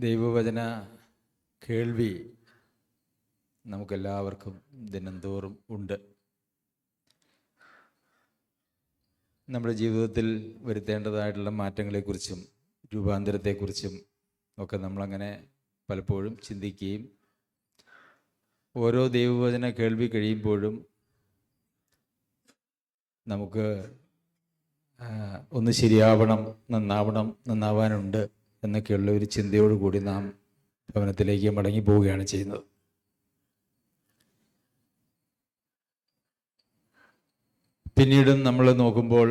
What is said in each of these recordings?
ദൈവവചന കേൾവി നമുക്കെല്ലാവർക്കും ദിനംതോറും ഉണ്ട്. നമ്മുടെ ജീവിതത്തിൽ വരുത്തേണ്ടതായിട്ടുള്ള മാറ്റങ്ങളെക്കുറിച്ചും രൂപാന്തരത്തെക്കുറിച്ചും ഒക്കെ നമ്മളങ്ങനെ പലപ്പോഴും ചിന്തിക്കുകയും ഓരോ ദൈവവചന കേൾവി കഴിയുമ്പോഴും നമുക്ക് ഒന്ന് ശരിയാവണം, നന്നാവാനുണ്ട് എന്നൊക്കെയുള്ള ഒരു ചിന്തയോടുകൂടി നാം ഭവനത്തിലേക്ക് മടങ്ങി പോവുകയാണ് ചെയ്യുന്നത്. പിന്നീടും നമ്മൾ നോക്കുമ്പോൾ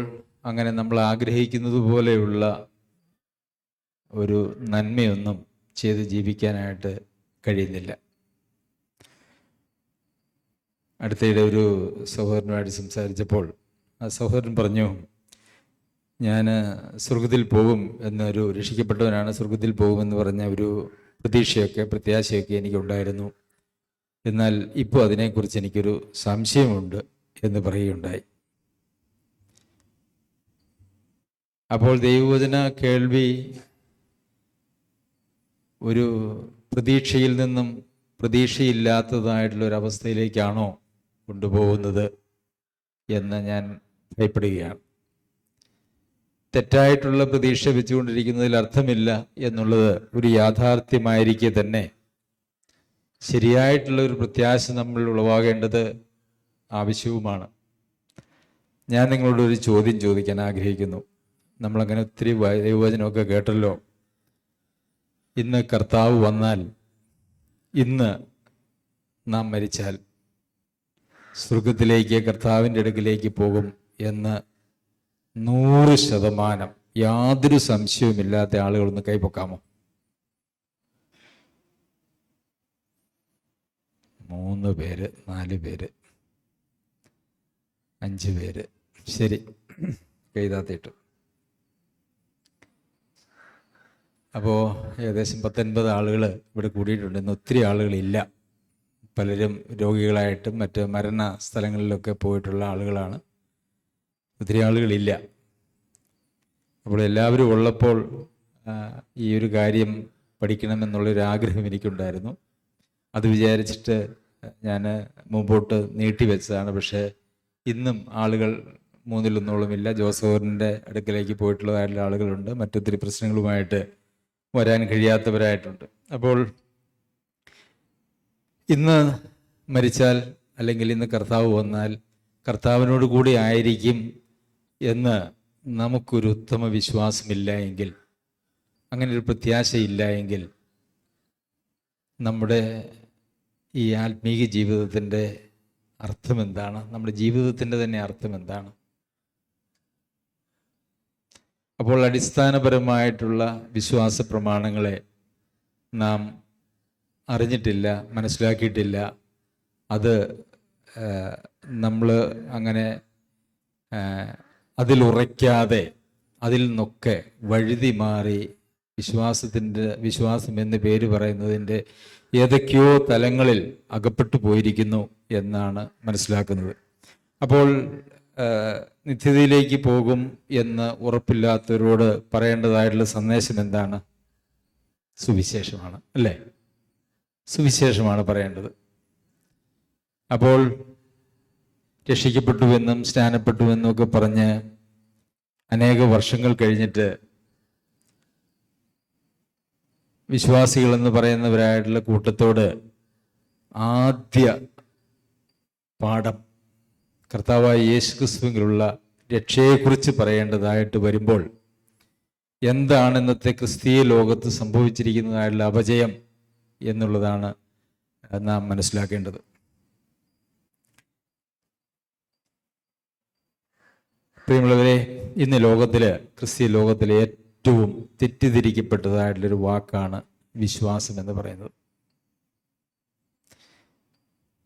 അങ്ങനെ നമ്മൾ ആഗ്രഹിക്കുന്നത് പോലെയുള്ള ഒരു നന്മയൊന്നും ചെയ്ത് ജീവിക്കാനായിട്ട് കഴിയുന്നില്ല. അടുത്തിടെ ഒരു സഹോദരനുമായിട്ട് സംസാരിച്ചപ്പോൾ ആ സഹോദരൻ പറഞ്ഞു, ഞാൻ സ്വർഗത്തിൽ പോകും എന്നൊരു രക്ഷിക്കപ്പെട്ടവനാണ്, സ്വർഗത്തിൽ പോകുമെന്ന് പറഞ്ഞ ഒരു പ്രത്യാശയൊക്കെ എനിക്കുണ്ടായിരുന്നു. എന്നാൽ ഇപ്പോൾ അതിനെക്കുറിച്ച് എനിക്കൊരു സംശയമുണ്ട് എന്ന് പറയുകയുണ്ടായി. അപ്പോൾ ദൈവവചന കേൾവി ഒരു പ്രതീക്ഷയിൽ നിന്നും പ്രതീക്ഷയില്ലാത്തതായിട്ടുള്ളൊരവസ്ഥയിലേക്കാണോ കൊണ്ടുപോകുന്നത് എന്ന് ഞാൻ ഭയപ്പെടുകയാണ്. തെറ്റായിട്ടുള്ള പ്രതീക്ഷ വെച്ചുകൊണ്ടിരിക്കുന്നതിൽ അർത്ഥമില്ല എന്നുള്ളത് ഒരു യാഥാർത്ഥ്യമായിരിക്കെ തന്നെ ശരിയായിട്ടുള്ള ഒരു പ്രത്യാശ നമ്മൾ ഉളവാകേണ്ടത് ആവശ്യവുമാണ്. ഞാൻ നിങ്ങളോട് ഒരു ചോദ്യം ചോദിക്കാൻ ആഗ്രഹിക്കുന്നു. നമ്മളങ്ങനെ ഒത്തിരി ദൈവവചനമൊക്കെ കേട്ടല്ലോ. ഇന്ന് കർത്താവ് വന്നാൽ, ഇന്ന് നാം മരിച്ചാൽ സ്വർഗത്തിലേക്ക്, കർത്താവിൻ്റെ അടുക്കിലേക്ക് പോകും എന്ന് 100% യാതൊരു സംശയവുമില്ലാത്ത ആളുകളൊന്ന് കൈപ്പൊക്കാമോ? 3 പേര്, 4 പേര്, 5 പേര്. ശരി, കൈതാത്തിട്ടു. അപ്പോൾ ഏകദേശം 19 ആളുകൾ ഇവിടെ കൂടിയിട്ടുണ്ട്. ഇന്ന് ഒത്തിരി ആളുകളില്ല. പലരും രോഗികളായിട്ടും മറ്റ് മരണ സ്ഥലങ്ങളിലൊക്കെ പോയിട്ടുള്ള ആളുകളാണ്. ഒത്തിരി ആളുകളില്ല. അപ്പോൾ എല്ലാവരും ഉള്ളപ്പോൾ ഈ ഒരു കാര്യം പഠിക്കണമെന്നുള്ളൊരാഗ്രഹം എനിക്കുണ്ടായിരുന്നു. അത് വിചാരിച്ചിട്ട് ഞാൻ മുമ്പോട്ട് നീട്ടിവെച്ചതാണ്. പക്ഷേ ഇന്നും ആളുകൾ 3-1 ജോസഫറിൻ്റെ അടുക്കലേക്ക് പോയിട്ടുള്ളതായിട്ടുള്ള ആളുകളുണ്ട്. മറ്റൊത്തിരി പ്രശ്നങ്ങളുമായിട്ട് വരാൻ കഴിയാത്തവരായിട്ടുണ്ട്. അപ്പോൾ ഇന്ന് മരിച്ചാൽ, അല്ലെങ്കിൽ ഇന്ന് കർത്താവ് വന്നാൽ കർത്താവിനോട് കൂടി ആയിരിക്കും എന്ന് നമുക്കൊരു ഉത്തമ വിശ്വാസമില്ല എങ്കിൽ, അങ്ങനെ ഒരു പ്രത്യാശയില്ല എങ്കിൽ, നമ്മുടെ ഈ ആത്മീക ജീവിതത്തിൻ്റെ അർത്ഥം എന്താണ്? നമ്മുടെ ജീവിതത്തിൻ്റെ തന്നെ അർത്ഥം എന്താണ്? അപ്പോൾ അടിസ്ഥാനപരമായിട്ടുള്ള വിശ്വാസ പ്രമാണങ്ങളെ നാം അറിഞ്ഞിട്ടില്ല, മനസ്സിലാക്കിയിട്ടില്ല. അത് നമ്മൾ അങ്ങനെ അതിലുറയ്ക്കാതെ അതിൽ നിന്നൊക്കെ വഴുതി മാറി വിശ്വാസം എന്ന് പേര് പറയുന്നതിൻ്റെ ഏതൊക്കെയോ തലങ്ങളിൽ അകപ്പെട്ടു പോയിരിക്കുന്നു എന്നാണ് മനസ്സിലാക്കുന്നത്. അപ്പോൾ നിത്യതയിലേക്ക് പോകും എന്ന് ഉറപ്പില്ലാത്തവരോട് പറയേണ്ടതായിട്ടുള്ള സന്ദേശം എന്താണ്? സുവിശേഷമാണ്, അല്ലേ? സുവിശേഷമാണ് പറയേണ്ടത്. അപ്പോൾ രക്ഷിക്കപ്പെട്ടുവെന്നും സ്നാനപ്പെട്ടുവെന്നും ഒക്കെ പറഞ്ഞ് അനേക വർഷങ്ങൾ കഴിഞ്ഞിട്ട് വിശ്വാസികളെന്ന് പറയുന്നവരായിട്ടുള്ള കൂട്ടത്തോട് ആദ്യ പാഠം കർത്താവായ യേശുക്രിസ്തുവിലുള്ള രക്ഷയെക്കുറിച്ച് പറയേണ്ടതായിട്ട് വരുമ്പോൾ എന്താണ് ഇന്നത്തെ ക്രിസ്തീയ ലോകത്ത് സംഭവിച്ചിരിക്കുന്നതായിട്ടുള്ള അപജയം എന്നുള്ളതാണ് നാം മനസ്സിലാക്കേണ്ടത്. പ്രിയമുള്ളവരെ, ഇന്ന് ക്രിസ്തീയ ലോകത്തിലെ ഏറ്റവും തെറ്റിദ്ധരിക്കപ്പെട്ടതായിട്ടുള്ളൊരു വാക്കാണ് വിശ്വാസം എന്ന് പറയുന്നത്.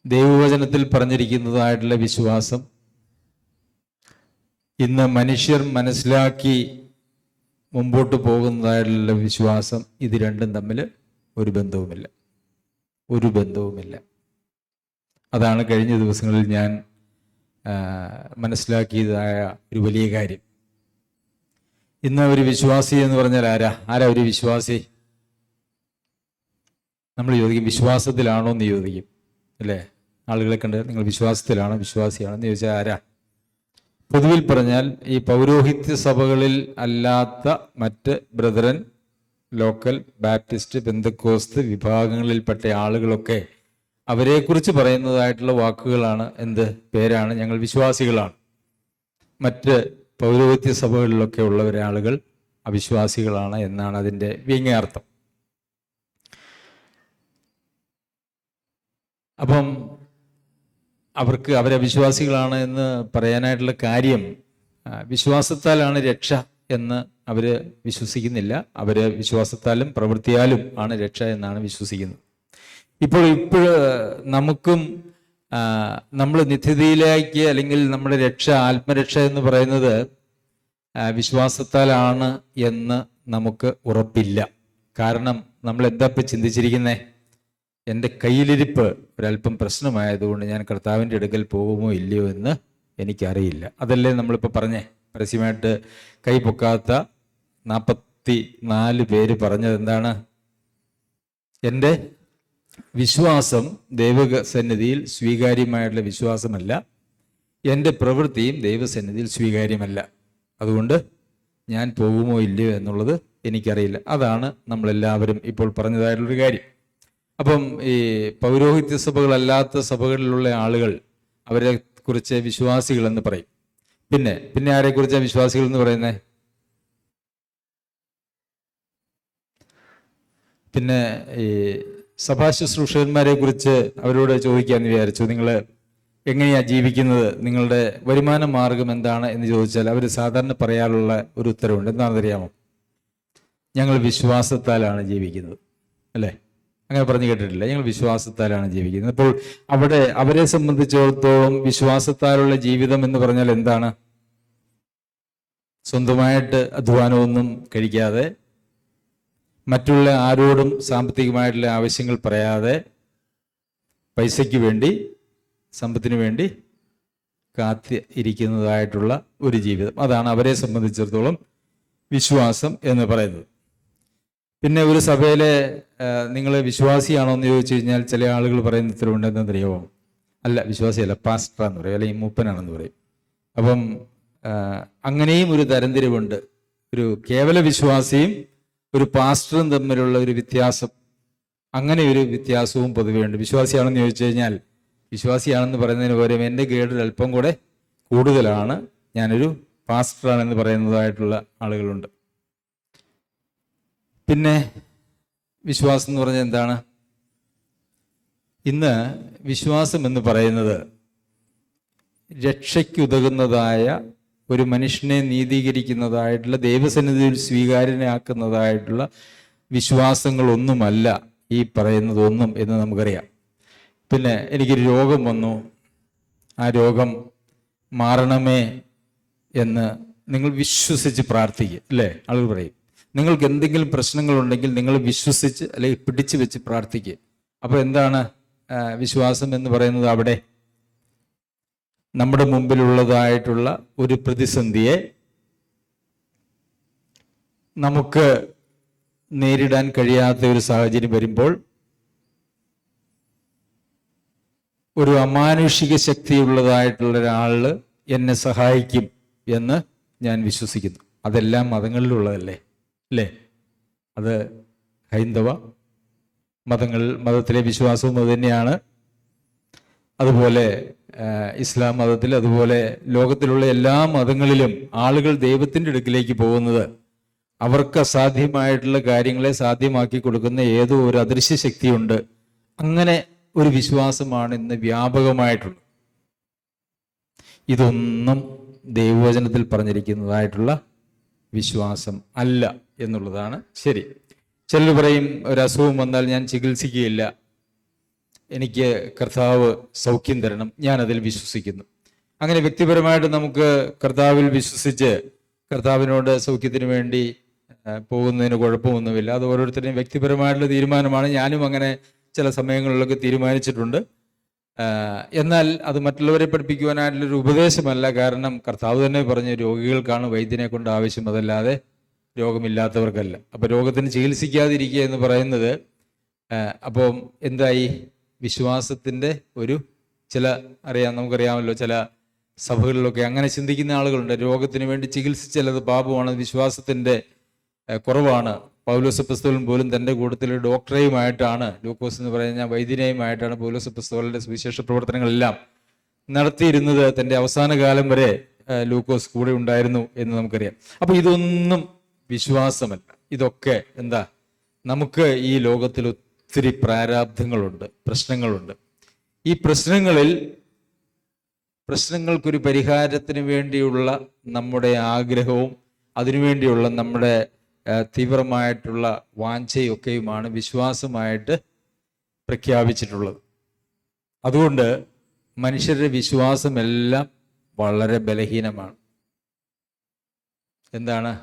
ദൈവവചനത്തിൽ പറഞ്ഞിരിക്കുന്നതായിട്ടുള്ള വിശ്വാസം, ഇന്ന് മനുഷ്യർ മനസ്സിലാക്കി മുമ്പോട്ട് പോകുന്നതായിട്ടുള്ള വിശ്വാസം, ഇത് രണ്ടും തമ്മിൽ ഒരു ബന്ധവുമില്ല. അതാണ് കഴിഞ്ഞ ദിവസങ്ങളിൽ ഞാൻ മനസ്സിലാക്കിയതായ ഒരു വലിയ കാര്യം. ഇന്ന് ഒരു വിശ്വാസി എന്ന് പറഞ്ഞാൽ ആരാ ഒരു വിശ്വാസി? നമ്മൾ ചോദിക്കും വിശ്വാസത്തിലാണോ എന്ന് ചോദിക്കും, അല്ലേ? ആളുകളെ കണ്ട് നിങ്ങൾ വിശ്വാസത്തിലാണോ, വിശ്വാസിയാണോ എന്ന് ചോദിച്ചാൽ ആരാ? പൊതുവിൽ പറഞ്ഞാൽ ഈ പൗരോഹിത്യ സഭകളിൽ അല്ലാത്ത മറ്റ് ബ്രദറൻ, ലോക്കൽ ബാപ്റ്റിസ്റ്റ്, പെന്തക്കോസ്ത് വിഭാഗങ്ങളിൽപ്പെട്ട ആളുകളൊക്കെ അവരെക്കുറിച്ച് പറയുന്നതായിട്ടുള്ള വാക്കുകളാണ്, എന്ത് പേരാണ്? ഞങ്ങൾ വിശ്വാസികളാണ്. മറ്റ് പൗരോഹിത്യ സഭകളിലൊക്കെ ഉള്ളവരാളുകൾ അവിശ്വാസികളാണ് എന്നാണ് അതിൻ്റെ വ്യംഗ്യാർത്ഥം. അപ്പം അവരെ വിശ്വാസികളാണ് എന്ന് പറയാനായിട്ടുള്ള കാര്യം, വിശ്വാസത്താലാണ് രക്ഷ എന്ന് അവർ വിശ്വസിക്കുന്നില്ല. അവർ വിശ്വാസത്താലും പ്രവൃത്തിയാലും ആണ് രക്ഷ എന്നാണ് വിശ്വസിക്കുന്നത്. ഇപ്പോൾ നമുക്കും നമ്മൾ നിത്യതയിലേക്ക്, അല്ലെങ്കിൽ നമ്മുടെ രക്ഷ, ആത്മരക്ഷ എന്ന് പറയുന്നത് വിശ്വാസത്താലാണ് എന്ന് നമുക്ക് ഉറപ്പില്ല. കാരണം നമ്മൾ എന്താ ഇപ്പം ചിന്തിച്ചിരിക്കുന്നേ? എൻ്റെ കയ്യിലിരിപ്പ് ഒരല്പം പ്രശ്നമായതുകൊണ്ട് ഞാൻ കർത്താവിൻ്റെ അടുക്കൽ പോകുമോ ഇല്ലയോ എന്ന് എനിക്കറിയില്ല. അതല്ലേ നമ്മളിപ്പോൾ പറഞ്ഞേ? പരസ്യമായിട്ട് കൈ പൊക്കാത്ത 44 പേര് പറഞ്ഞത് എന്താണ്? എൻ്റെ വിശ്വാസം ദൈവസന്നിധിയിൽ സ്വീകാര്യമായിട്ടുള്ള വിശ്വാസമല്ല, എൻ്റെ പ്രവൃത്തിയും ദൈവസന്നിധിയിൽ സ്വീകാര്യമല്ല, അതുകൊണ്ട് ഞാൻ പോകുമോ ഇല്ലയോ എന്നുള്ളത് എനിക്കറിയില്ല. അതാണ് നമ്മളെല്ലാവരും ഇപ്പോൾ പറഞ്ഞതായിട്ടുള്ളൊരു കാര്യം. അപ്പം ഈ പൗരോഹിത്യ സഭകളല്ലാത്ത സഭകളിലുള്ള ആളുകൾ അവരെ കുറിച്ച് വിശ്വാസികൾ എന്ന് പറയും. പിന്നെ ആരെക്കുറിച്ചാണ് വിശ്വാസികൾ എന്ന് പറയുന്നത്? പിന്നെ ഈ സഭാ ശുശ്രൂഷകന്മാരെ കുറിച്ച് അവരോട് ചോദിക്കാമെന്ന് വിചാരിച്ചു. നിങ്ങൾ എങ്ങനെയാണ് ജീവിക്കുന്നത്, നിങ്ങളുടെ വരുമാന മാർഗം എന്താണ് എന്ന് ചോദിച്ചാൽ അവർ സാധാരണ പറയാനുള്ള ഒരു ഉത്തരവുണ്ട്. എന്താണെന്നറിയാമോ? ഞങ്ങൾ വിശ്വാസത്താലാണ് ജീവിക്കുന്നത്, അല്ലേ? അങ്ങനെ പറഞ്ഞു കേട്ടിട്ടില്ല? ഞങ്ങൾ വിശ്വാസത്താലാണ് ജീവിക്കുന്നത്. അപ്പോൾ അവരെ സംബന്ധിച്ചിടത്തോളം വിശ്വാസത്താലുള്ള ജീവിതം എന്ന് പറഞ്ഞാൽ എന്താണ്? സ്വന്തമായിട്ട് അധ്വാനമൊന്നും കഴിക്കാതെ, മറ്റുള്ള ആരോടും സാമ്പത്തികമായിട്ടുള്ള ആവശ്യങ്ങൾ പറയാതെ, പൈസയ്ക്ക് വേണ്ടി, സമ്പത്തിന് വേണ്ടി കാത്തി ഇരിക്കുന്നതായിട്ടുള്ള ഒരു ജീവിതം. അതാണ് അവരെ സംബന്ധിച്ചിടത്തോളം വിശ്വാസം എന്ന് പറയുന്നത്. പിന്നെ ഒരു സഭയിലെ നിങ്ങൾ വിശ്വാസിയാണോ എന്ന് ചോദിച്ചു കഴിഞ്ഞാൽ ചില ആളുകൾ പറയുന്ന ഉത്തരവുണ്ടെന്ന് അറിയാമോ? അല്ല, വിശ്വാസിയല്ല, പാസ്റ്ററാന്ന് പറയും, അല്ലെങ്കിൽ മൂപ്പനാണെന്ന് പറയും. അപ്പം അങ്ങനെയും ഒരു തരംതിരിവുണ്ട്. ഒരു കേവല വിശ്വാസിയും ഒരു പാസ്റ്ററും തമ്മിലുള്ള ഒരു വ്യത്യാസം, അങ്ങനെ ഒരു വ്യത്യാസവും പൊതുവേ ഉണ്ട്. വിശ്വാസിയാണെന്ന് ചോദിച്ചു കഴിഞ്ഞാൽ, വിശ്വാസിയാണെന്ന് പറയുന്നതിന് പകരം എൻ്റെ ഗ്രേഡ് അല്പം കൂടെ കൂടുതലാണ്, ഞാനൊരു പാസ്റ്ററാണെന്ന് പറയുന്നതായിട്ടുള്ള ആളുകളുണ്ട്. പിന്നെ വിശ്വാസം എന്ന് പറഞ്ഞാൽ എന്താണ്? ഇന്ന് വിശ്വാസം എന്ന് പറയുന്നത് രക്ഷയ്ക്കുതകുന്നതായ, ഒരു മനുഷ്യനെ നീതീകരിക്കുന്നതായിട്ടുള്ള, ദൈവസന്നിധിയിൽ സ്വീകാര്യനാക്കുന്നതായിട്ടുള്ള വിശ്വാസങ്ങളൊന്നുമല്ല ഈ പറയുന്നതൊന്നും എന്ന് നമുക്കറിയാം. പിന്നെ എനിക്കൊരു രോഗം വന്നു, ആ രോഗം മാറണമേ എന്ന് നിങ്ങൾ വിശ്വസിച്ച് പ്രാർത്ഥിക്കുക, അല്ലേ? ആളുകൾ പറയും നിങ്ങൾക്ക് എന്തെങ്കിലും പ്രശ്നങ്ങളുണ്ടെങ്കിൽ നിങ്ങൾ വിശ്വസിച്ച് അല്ലെങ്കിൽ പിടിച്ചു വെച്ച് പ്രാർത്ഥിക്കുക. അപ്പോൾ എന്താണ് വിശ്വാസം എന്ന് പറയുന്നത്? അവിടെ നമ്മുടെ മുമ്പിലുള്ളതായിട്ടുള്ള ഒരു പ്രതിസന്ധിയെ നമുക്ക് നേരിടാൻ കഴിയാത്ത ഒരു സാഹചര്യം വരുമ്പോൾ ഒരു അമാനുഷിക ശക്തിയുള്ളതായിട്ടുള്ള ഒരാൾ എന്നെ സഹായിക്കും എന്ന് ഞാൻ വിശ്വസിക്കുന്നു. അതെല്ലാം മതങ്ങളിലുള്ളതല്ലേ, അല്ലേ? അത് ഹൈന്ദവ മതത്തിലെ വിശ്വാസവും അത് തന്നെയാണ്. അതുപോലെ ഇസ്ലാം മതത്തിൽ, അതുപോലെ ലോകത്തിലുള്ള എല്ലാ മതങ്ങളിലും ആളുകൾ ദൈവത്തിൻ്റെ അടുക്കിലേക്ക് പോകുന്നത് അവർക്ക് അസാധ്യമായിട്ടുള്ള കാര്യങ്ങളെ സാധ്യമാക്കി കൊടുക്കുന്ന ഏതോ ഒരു അദൃശ്യ ശക്തിയുണ്ട്. അങ്ങനെ ഒരു വിശ്വാസമാണ് ഇന്ന് വ്യാപകമായിട്ടുള്ളത്. ഇതൊന്നും ദൈവവചനത്തിൽ പറഞ്ഞിരിക്കുന്നതായിട്ടുള്ള വിശ്വാസം അല്ല എന്നുള്ളതാണ് ശരി. ചിലർ പറയും ഒരു അസുഖം വന്നാൽ ഞാൻ ചികിത്സിക്കുകയില്ല, എനിക്ക് കർത്താവ് സൗഖ്യം തരണം, ഞാനതിൽ വിശ്വസിക്കുന്നു. അങ്ങനെ വ്യക്തിപരമായിട്ട് നമുക്ക് കർത്താവിൽ വിശ്വസിച്ച് കർത്താവിനോട് സൗഖ്യത്തിന് വേണ്ടി പോകുന്നതിന് കുഴപ്പമൊന്നുമില്ല. അത് ഓരോരുത്തരുടെയും വ്യക്തിപരമായിട്ടുള്ള തീരുമാനമാണ്. ഞാനും അങ്ങനെ ചില സമയങ്ങളിലൊക്കെ തീരുമാനിച്ചിട്ടുണ്ട്. എന്നാൽ അത് മറ്റുള്ളവരെ പഠിപ്പിക്കുവാനായിട്ടുള്ളൊരു ഉപദേശമല്ല. കാരണം കർത്താവ് തന്നെ പറഞ്ഞ് രോഗികൾക്കാണ് വൈദ്യനെ കൊണ്ട് ആവശ്യം, അതല്ലാതെ രോഗമില്ലാത്തവർക്കല്ല. അപ്പോൾ രോഗത്തിന് ചികിത്സിക്കാതിരിക്കുക എന്ന് പറയുന്നത് അപ്പം എന്തായി? വിശ്വാസത്തിൻ്റെ ഒരു നമുക്കറിയാമല്ലോ, ചില സഭകളിലൊക്കെ അങ്ങനെ ചിന്തിക്കുന്ന ആളുകളുണ്ട്. രോഗത്തിന് വേണ്ടി ചികിത്സിച്ചല്ലത് പാപമാണ്, വിശ്വാസത്തിൻ്റെ കുറവാണ്. പൗലോസ് അപ്പോസ്തലൻ പോലും തൻ്റെ കൂട്ടത്തിൽ ഡോക്ടറെയുമായിട്ടാണ്, ലൂക്കോസ് എന്ന് പറയുന്ന വൈദ്യനെയുമായിട്ടാണ് പൗലോസ് അപ്പോസ്തലന്റെ സുവിശേഷ പ്രവർത്തനങ്ങളെല്ലാം നടത്തിയിരുന്നത്. തൻ്റെ അവസാന കാലം വരെ ലൂക്കോസ് കൂടെ ഉണ്ടായിരുന്നു എന്ന് നമുക്കറിയാം. അപ്പൊ ഇതൊന്നും വിശ്വാസമല്ല. ഇതൊക്കെ എന്താ? നമുക്ക് ഈ ലോകത്തിൽ ഒത്തിരി പ്രാരാബ്ധങ്ങളുണ്ട്, പ്രശ്നങ്ങളുണ്ട്. ഈ പ്രശ്നങ്ങൾക്കൊരു പരിഹാരത്തിന് വേണ്ടിയുള്ള നമ്മുടെ ആഗ്രഹവും അതിനുവേണ്ടിയുള്ള നമ്മുടെ തീവ്രമായിട്ടുള്ള വാഞ്ചയൊക്കെയുമാണ് വിശ്വാസമായിട്ട് പ്രഖ്യാപിച്ചിട്ടുള്ളത്. അതുകൊണ്ട് മനുഷ്യരുടെ വിശ്വാസമെല്ലാം വളരെ ബലഹീനമാണ്. എന്താണ്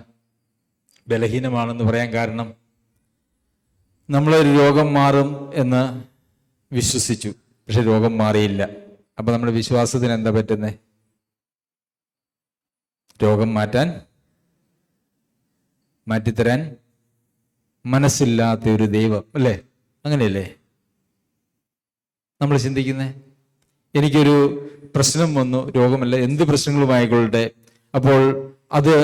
ബലഹീനമാണെന്ന് പറയാൻ കാരണം? നമ്മളൊരു രോഗം മാറും എന്ന് വിശ്വസിച്ചു, പക്ഷെ രോഗം മാറിയില്ല. അപ്പൊ നമ്മുടെ വിശ്വാസത്തിന് എന്താ പറ്റുന്നേ? രോഗം മാറ്റിത്തരാൻ മനസ്സില്ലാത്ത ഒരു ദൈവം, അല്ലേ? അങ്ങനെയല്ലേ നമ്മൾ ചിന്തിക്കുന്നേ? എനിക്കൊരു പ്രശ്നം വന്നു, രോഗമല്ല, എന്ത് പ്രശ്നങ്ങളുമായിക്കൊള്ളട്ടെ. അപ്പോൾ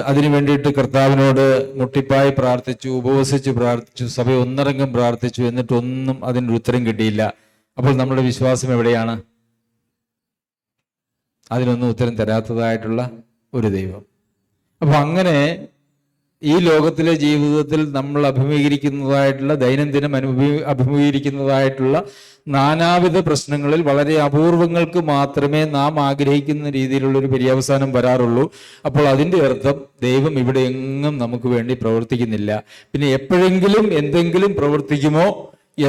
അതിനു വേണ്ടിയിട്ട് കർത്താവിനോട് മുട്ടിപ്പായി പ്രാർത്ഥിച്ചു, ഉപവസിച്ച് പ്രാർത്ഥിച്ചു, സഭ ഒന്നടങ്കം പ്രാർത്ഥിച്ചു, എന്നിട്ടൊന്നും അതിൻ്റെ ഉത്തരം കിട്ടിയില്ല. അപ്പോൾ നമ്മുടെ വിശ്വാസം എവിടെയാണ്? അതിനൊന്നും ഉത്തരം തരാത്തതായിട്ടുള്ള ഒരു ദൈവം. അപ്പൊ അങ്ങനെ ഈ ലോകത്തിലെ ജീവിതത്തിൽ നമ്മൾ അഭിമുഖീകരിക്കുന്നതായിട്ടുള്ള ദൈനംദിനം അഭിമുഖീകരിക്കുന്നതായിട്ടുള്ള നാനാവിധ പ്രശ്നങ്ങളിൽ വളരെ അപൂർവങ്ങൾക്ക് മാത്രമേ നാം ആഗ്രഹിക്കുന്ന രീതിയിലുള്ളൊരു പര്യവസാനം വരാറുള്ളൂ. അപ്പോൾ അതിൻ്റെ അർത്ഥം ദൈവം ഇവിടെ എങ്ങും നമുക്ക് വേണ്ടി പ്രവർത്തിക്കുന്നില്ല, പിന്നെ എപ്പോഴെങ്കിലും എന്തെങ്കിലും പ്രവർത്തിക്കുമോ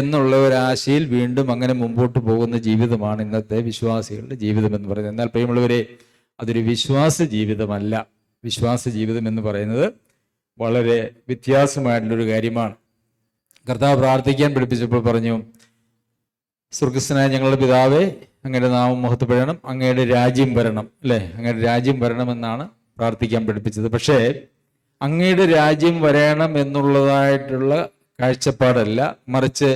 എന്നുള്ള ഒരാശയിൽ വീണ്ടും അങ്ങനെ മുമ്പോട്ട് പോകുന്ന ജീവിതമാണ് ഇന്നത്തെ വിശ്വാസികളുടെ ജീവിതം എന്ന് പറയുന്നത്. എന്നാൽ പ്രിയമുള്ളവരെ, അതൊരു വിശ്വാസ ജീവിതമല്ല. വിശ്വാസ ജീവിതം എന്ന് പറയുന്നത് വളരെ വ്യത്യാസമായിട്ടുള്ളൊരു കാര്യമാണ്. കർത്താവ് പ്രാർത്ഥിക്കാൻ പഠിപ്പിച്ചപ്പോൾ പറഞ്ഞു, സ്വർഗസ്ഥനായ ഞങ്ങളുടെ പിതാവേ, അങ്ങയുടെ നാമം മഹത്വപ്പെടണം, അങ്ങയുടെ രാജ്യം വരണം, അല്ലേ? അങ്ങയുടെ രാജ്യം വരണമെന്നാണ് പ്രാർത്ഥിക്കാൻ പഠിപ്പിച്ചത്. പക്ഷേ അങ്ങയുടെ രാജ്യം വരണം എന്നുള്ളതായിട്ടുള്ള കാഴ്ചപ്പാടല്ല, മറിച്ച്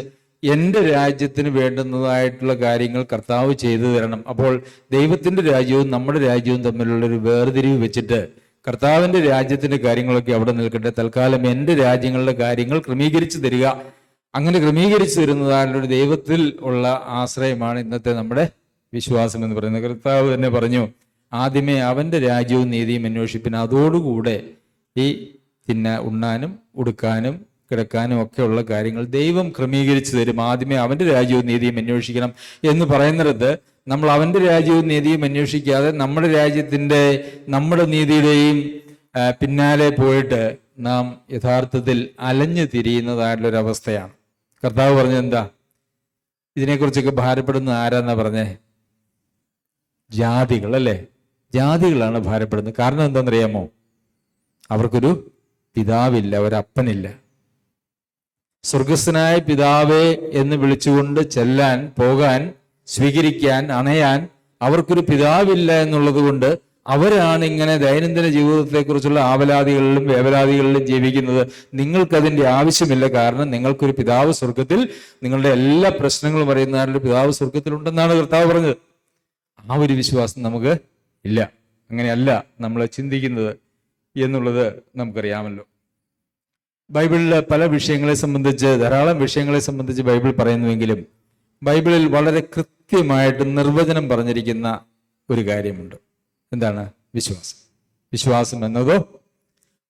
എൻ്റെ രാജ്യത്തിന് വേണ്ടുന്നതായിട്ടുള്ള കാര്യങ്ങൾ കർത്താവ് ചെയ്തു തരണം. അപ്പോൾ ദൈവത്തിൻ്റെ രാജ്യവും നമ്മുടെ രാജ്യവും തമ്മിലുള്ളൊരു വേർതിരിവ് വെച്ചിട്ട് കർത്താവിൻ്റെ രാജ്യത്തിൻ്റെ കാര്യങ്ങളൊക്കെ അവിടെ നിൽക്കട്ടെ, തൽക്കാലം എൻ്റെ രാജ്യങ്ങളുടെ കാര്യങ്ങൾ ക്രമീകരിച്ചു തരിക. അങ്ങനെ ക്രമീകരിച്ചു തരുന്നതായുള്ളൊരു ദൈവത്തിൽ ഉള്ള ആശ്രയമാണ് ഇന്നത്തെ നമ്മുടെ വിശ്വാസം എന്ന് പറയുന്നത്. കർത്താവ് തന്നെ പറഞ്ഞു, ആദ്യമേ അവൻ്റെ രാജ്യവും നീതിയും അന്വേഷിപ്പിൻ, അതോടുകൂടെ ഈ ഉണ്ണാനും ഉടുക്കാനും കിടക്കാനും ഒക്കെയുള്ള കാര്യങ്ങൾ ദൈവം ക്രമീകരിച്ചു തരും. ആദ്യമേ അവൻ്റെ രാജ്യവും നീതിയും അന്വേഷിക്കണം എന്ന് പറയുന്നിടത്ത് നമ്മൾ അവൻ്റെ രാജ്യവും നീതിയും അന്വേഷിക്കാതെ നമ്മുടെ രാജ്യത്തിൻ്റെ, നമ്മുടെ നീതിയുടെയും പിന്നാലെ പോയിട്ട് നാം യഥാർത്ഥത്തിൽ അലഞ്ഞു തിരിയുന്നതായിട്ടുള്ളൊരവസ്ഥയാണ്. കർത്താവ് പറഞ്ഞത് എന്താ? ഇതിനെക്കുറിച്ചൊക്കെ ഭാരപ്പെടുന്ന ആരാന്നാ പറഞ്ഞേ? ജാതികൾ, അല്ലേ? ജാതികളാണ് ഭാരപ്പെടുന്നത്. കാരണം എന്താണെന്നറിയാമോ? അവർക്കൊരു പിതാവില്ല, ഒരപ്പനില്ല. സ്വർഗസ്ഥനായ പിതാവേ എന്ന് വിളിച്ചുകൊണ്ട് ചെല്ലാൻ, പോകാൻ, സ്വീകരിക്കാൻ, അണയാൻ അവർക്കൊരു പിതാവില്ല എന്നുള്ളത് കൊണ്ട് അവരാണ് ഇങ്ങനെ ദൈനംദിന ജീവിതത്തെക്കുറിച്ചുള്ള ആവലാതികളിലും വേവലാതികളിലും ജീവിക്കുന്നത്. നിങ്ങൾക്കതിൻ്റെ ആവശ്യമില്ല. കാരണം നിങ്ങൾക്കൊരു പിതാവ് സ്വർഗത്തിൽ, നിങ്ങളുടെ എല്ലാ പ്രശ്നങ്ങളും അറിയുന്നതിൻ്റെ പിതാവ് സ്വർഗത്തിലുണ്ടെന്നാണ് കർത്താവ് പറഞ്ഞത്. ആ ഒരു വിശ്വാസം നമുക്ക് ഇല്ല. അങ്ങനെയല്ല നമ്മൾ ചിന്തിക്കുന്നത് എന്നുള്ളത് നമുക്കറിയാമല്ലോ. ബൈബിളിൽ പല വിഷയങ്ങളെ സംബന്ധിച്ച്, ധാരാളം വിഷയങ്ങളെ സംബന്ധിച്ച് ബൈബിൾ പറയുന്നുവെങ്കിലും ബൈബിളിൽ വളരെ കൃത്യമായിട്ട് നിർവചനം പറഞ്ഞിരിക്കുന്ന ഒരു കാര്യമുണ്ട്. എന്താണ്? വിശ്വാസം. വിശ്വാസം എന്നതോ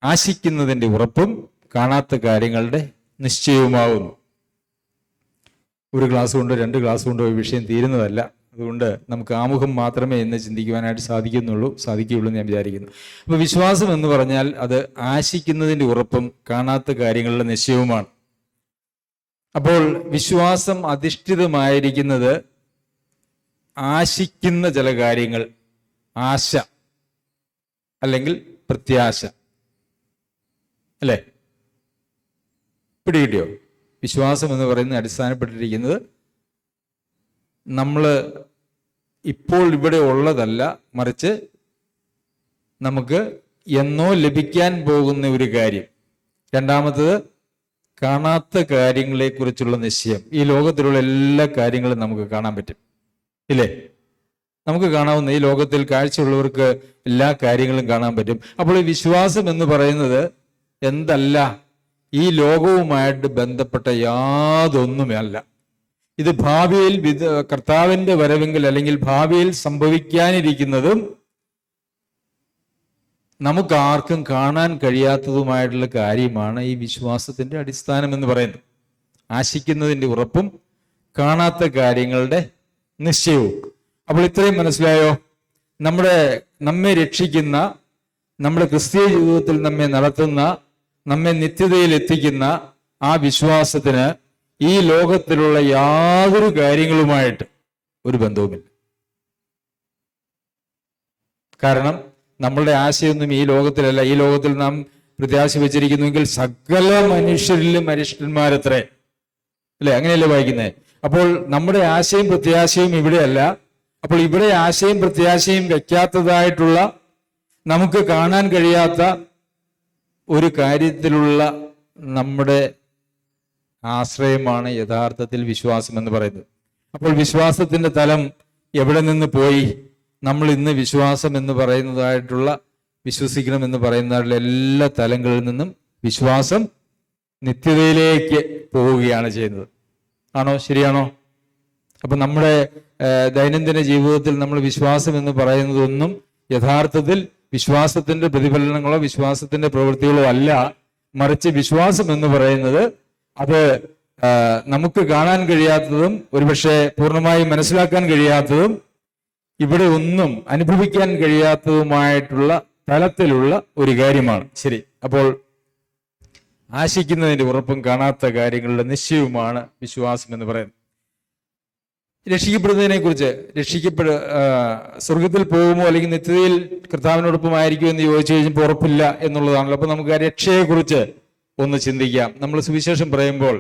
ആശിക്കുന്നതിൻ്റെ ഉറപ്പും കാണാത്ത കാര്യങ്ങളുടെ നിശ്ചയവുമാകുന്നു. ഒരു ക്ലാസ് കൊണ്ടോ 2 ക്ലാസ് കൊണ്ടോ ഈ വിഷയം തീരുന്നതല്ല. അതുകൊണ്ട് നമുക്ക് ആമുഖം മാത്രമേ ഇന്ന് ചിന്തിക്കുവാനായിട്ട് സാധിക്കുകയുള്ളൂ എന്ന് ഞാൻ വിചാരിക്കുന്നു. അപ്പോൾ വിശ്വാസം എന്ന് പറഞ്ഞാൽ അത് ആശിക്കുന്നതിൻ്റെ ഉറപ്പും കാണാത്ത കാര്യങ്ങളുടെ നിശ്ചയവുമാണ്. അപ്പോൾ വിശ്വാസം അധിഷ്ഠിതമായിരിക്കുന്നത് ആശിക്കുന്ന ചില കാര്യങ്ങൾ, ആശ അല്ലെങ്കിൽ പ്രത്യാശ, അല്ലേ? പിടികിട്ടിയോ? വിശ്വാസം എന്ന് പറയുന്നത് അടിസ്ഥാനപ്പെട്ടിരിക്കുന്നത് നമ്മൾ ഇപ്പോൾ ഇവിടെ ഉള്ളതല്ല, മറിച്ച് നമുക്ക് എന്നോ ലഭിക്കാൻ പോകുന്ന ഒരു കാര്യം. രണ്ടാമത്തത് കാണാത്ത കാര്യങ്ങളെക്കുറിച്ചുള്ള നിശ്ചയം. ഈ ലോകത്തിലുള്ള എല്ലാ കാര്യങ്ങളും നമുക്ക് കാണാൻ പറ്റും, ഇല്ലേ? നമുക്ക് കാണാവുന്ന ഈ ലോകത്തിൽ കാഴ്ചയുള്ളവർക്ക് എല്ലാ കാര്യങ്ങളും കാണാൻ പറ്റും. അപ്പോൾ ഈ വിശ്വാസം എന്ന് പറയുന്നത് എന്തല്ല? ഈ ലോകവുമായിട്ട് ബന്ധപ്പെട്ട യാതൊന്നുമല്ല. ഇത് ഭാവിയിൽ കർത്താവിന്റെ വരവെങ്കിൽ അല്ലെങ്കിൽ ഭാവിയിൽ സംഭവിക്കാനിരിക്കുന്നതും നമുക്ക് ആർക്കും കാണാൻ കഴിയാത്തതുമായിട്ടുള്ള കാര്യമാണ് ഈ വിശ്വാസത്തിന്റെ അടിസ്ഥാനം എന്ന് പറയുന്നത്. ആശിക്കുന്നതിന്റെ ഉറപ്പും കാണാത്ത കാര്യങ്ങളുടെ നിശ്ചയവും. അപ്പോൾ ഇത്രയും മനസ്സിലായോ? നമ്മെ രക്ഷിക്കുന്ന, നമ്മുടെ ക്രിസ്തീയ ജീവിതത്തിൽ നമ്മെ നടത്തുന്ന, നമ്മെ നിത്യതയിൽ എത്തിക്കുന്ന ആ വിശ്വാസത്തിന് ഈ ലോകത്തിലുള്ള യാതൊരു കാര്യങ്ങളുമായിട്ട് ഒരു ബന്ധവുമില്ല. കാരണം നമ്മളുടെ ആശയൊന്നും ഈ ലോകത്തിലല്ല. ഈ ലോകത്തിൽ നാം പ്രത്യാശ വെച്ചിരിക്കുന്നുവെങ്കിൽ സകല മനുഷ്യരിലും അരിഷ്ടന്മാരത്രേ, അല്ലെ? അങ്ങനെയല്ലേ വായിക്കുന്നേ? അപ്പോൾ നമ്മുടെ ആശയും പ്രത്യാശയും ഇവിടെയല്ല. അപ്പോൾ ഇവിടെ ആശയും പ്രത്യാശയും വെക്കാത്തതായിട്ടുള്ള, നമുക്ക് കാണാൻ കഴിയാത്ത ഒരു കാര്യത്തിലുള്ള നമ്മുടെ ആശ്രയമാണ് യഥാർത്ഥത്തിൽ വിശ്വാസം എന്ന് പറയുന്നത്. അപ്പോൾ വിശ്വാസത്തിന്റെ തലം എവിടെ നിന്ന് പോയി? നമ്മൾ ഇന്ന് വിശ്വാസം എന്ന് പറയുന്നതായിട്ടുള്ള, വിശ്വസിക്കണം എന്ന് പറയുന്നതായിട്ടുള്ള എല്ലാ തലങ്ങളിൽ നിന്നും വിശ്വാസം നിത്യതയിലേക്ക് പോവുകയാണ് ചെയ്യുന്നത്. ആണോ? ശരിയാണോ? അപ്പൊ നമ്മുടെ ദൈനംദിന ജീവിതത്തിൽ നമ്മൾ വിശ്വാസം എന്ന് പറയുന്നതൊന്നും യഥാർത്ഥത്തിൽ വിശ്വാസത്തിന്റെ പ്രതിഫലനങ്ങളോ വിശ്വാസത്തിന്റെ പ്രവൃത്തികളോ അല്ല. മറിച്ച് വിശ്വാസം എന്ന് പറയുന്നത് അത് നമുക്ക് കാണാൻ കഴിയാത്തതും ഒരുപക്ഷെ പൂർണ്ണമായി മനസ്സിലാക്കാൻ കഴിയാത്തതും ഇവിടെ ഒന്നും അനുഭവിക്കാൻ കഴിയാത്തതുമായിട്ടുള്ള തലത്തിലുള്ള ഒരു കാര്യമാണ്. ശരി. അപ്പോൾ ആശിക്കുന്നതിന്റെ ഉറപ്പും കാണാത്ത കാര്യങ്ങളുടെ നിശ്ചയവുമാണ് വിശ്വാസം എന്ന് പറയുന്നത്. രക്ഷിക്കപ്പെടുന്നതിനെ കുറിച്ച്, സ്വർഗത്തിൽ പോകുമോ അല്ലെങ്കിൽ നിത്യതയിൽ കർത്താവിനോടൊപ്പമായിരിക്കും എന്ന് ചോദിച്ചു കഴിഞ്ഞപ്പോൾ ഉറപ്പില്ല എന്നുള്ളതാണല്ലോ. അപ്പൊ നമുക്ക് ആ രക്ഷയെക്കുറിച്ച് ഒന്ന് ചിന്തിക്കാം. നമ്മൾ സുവിശേഷം പറയുമ്പോൾ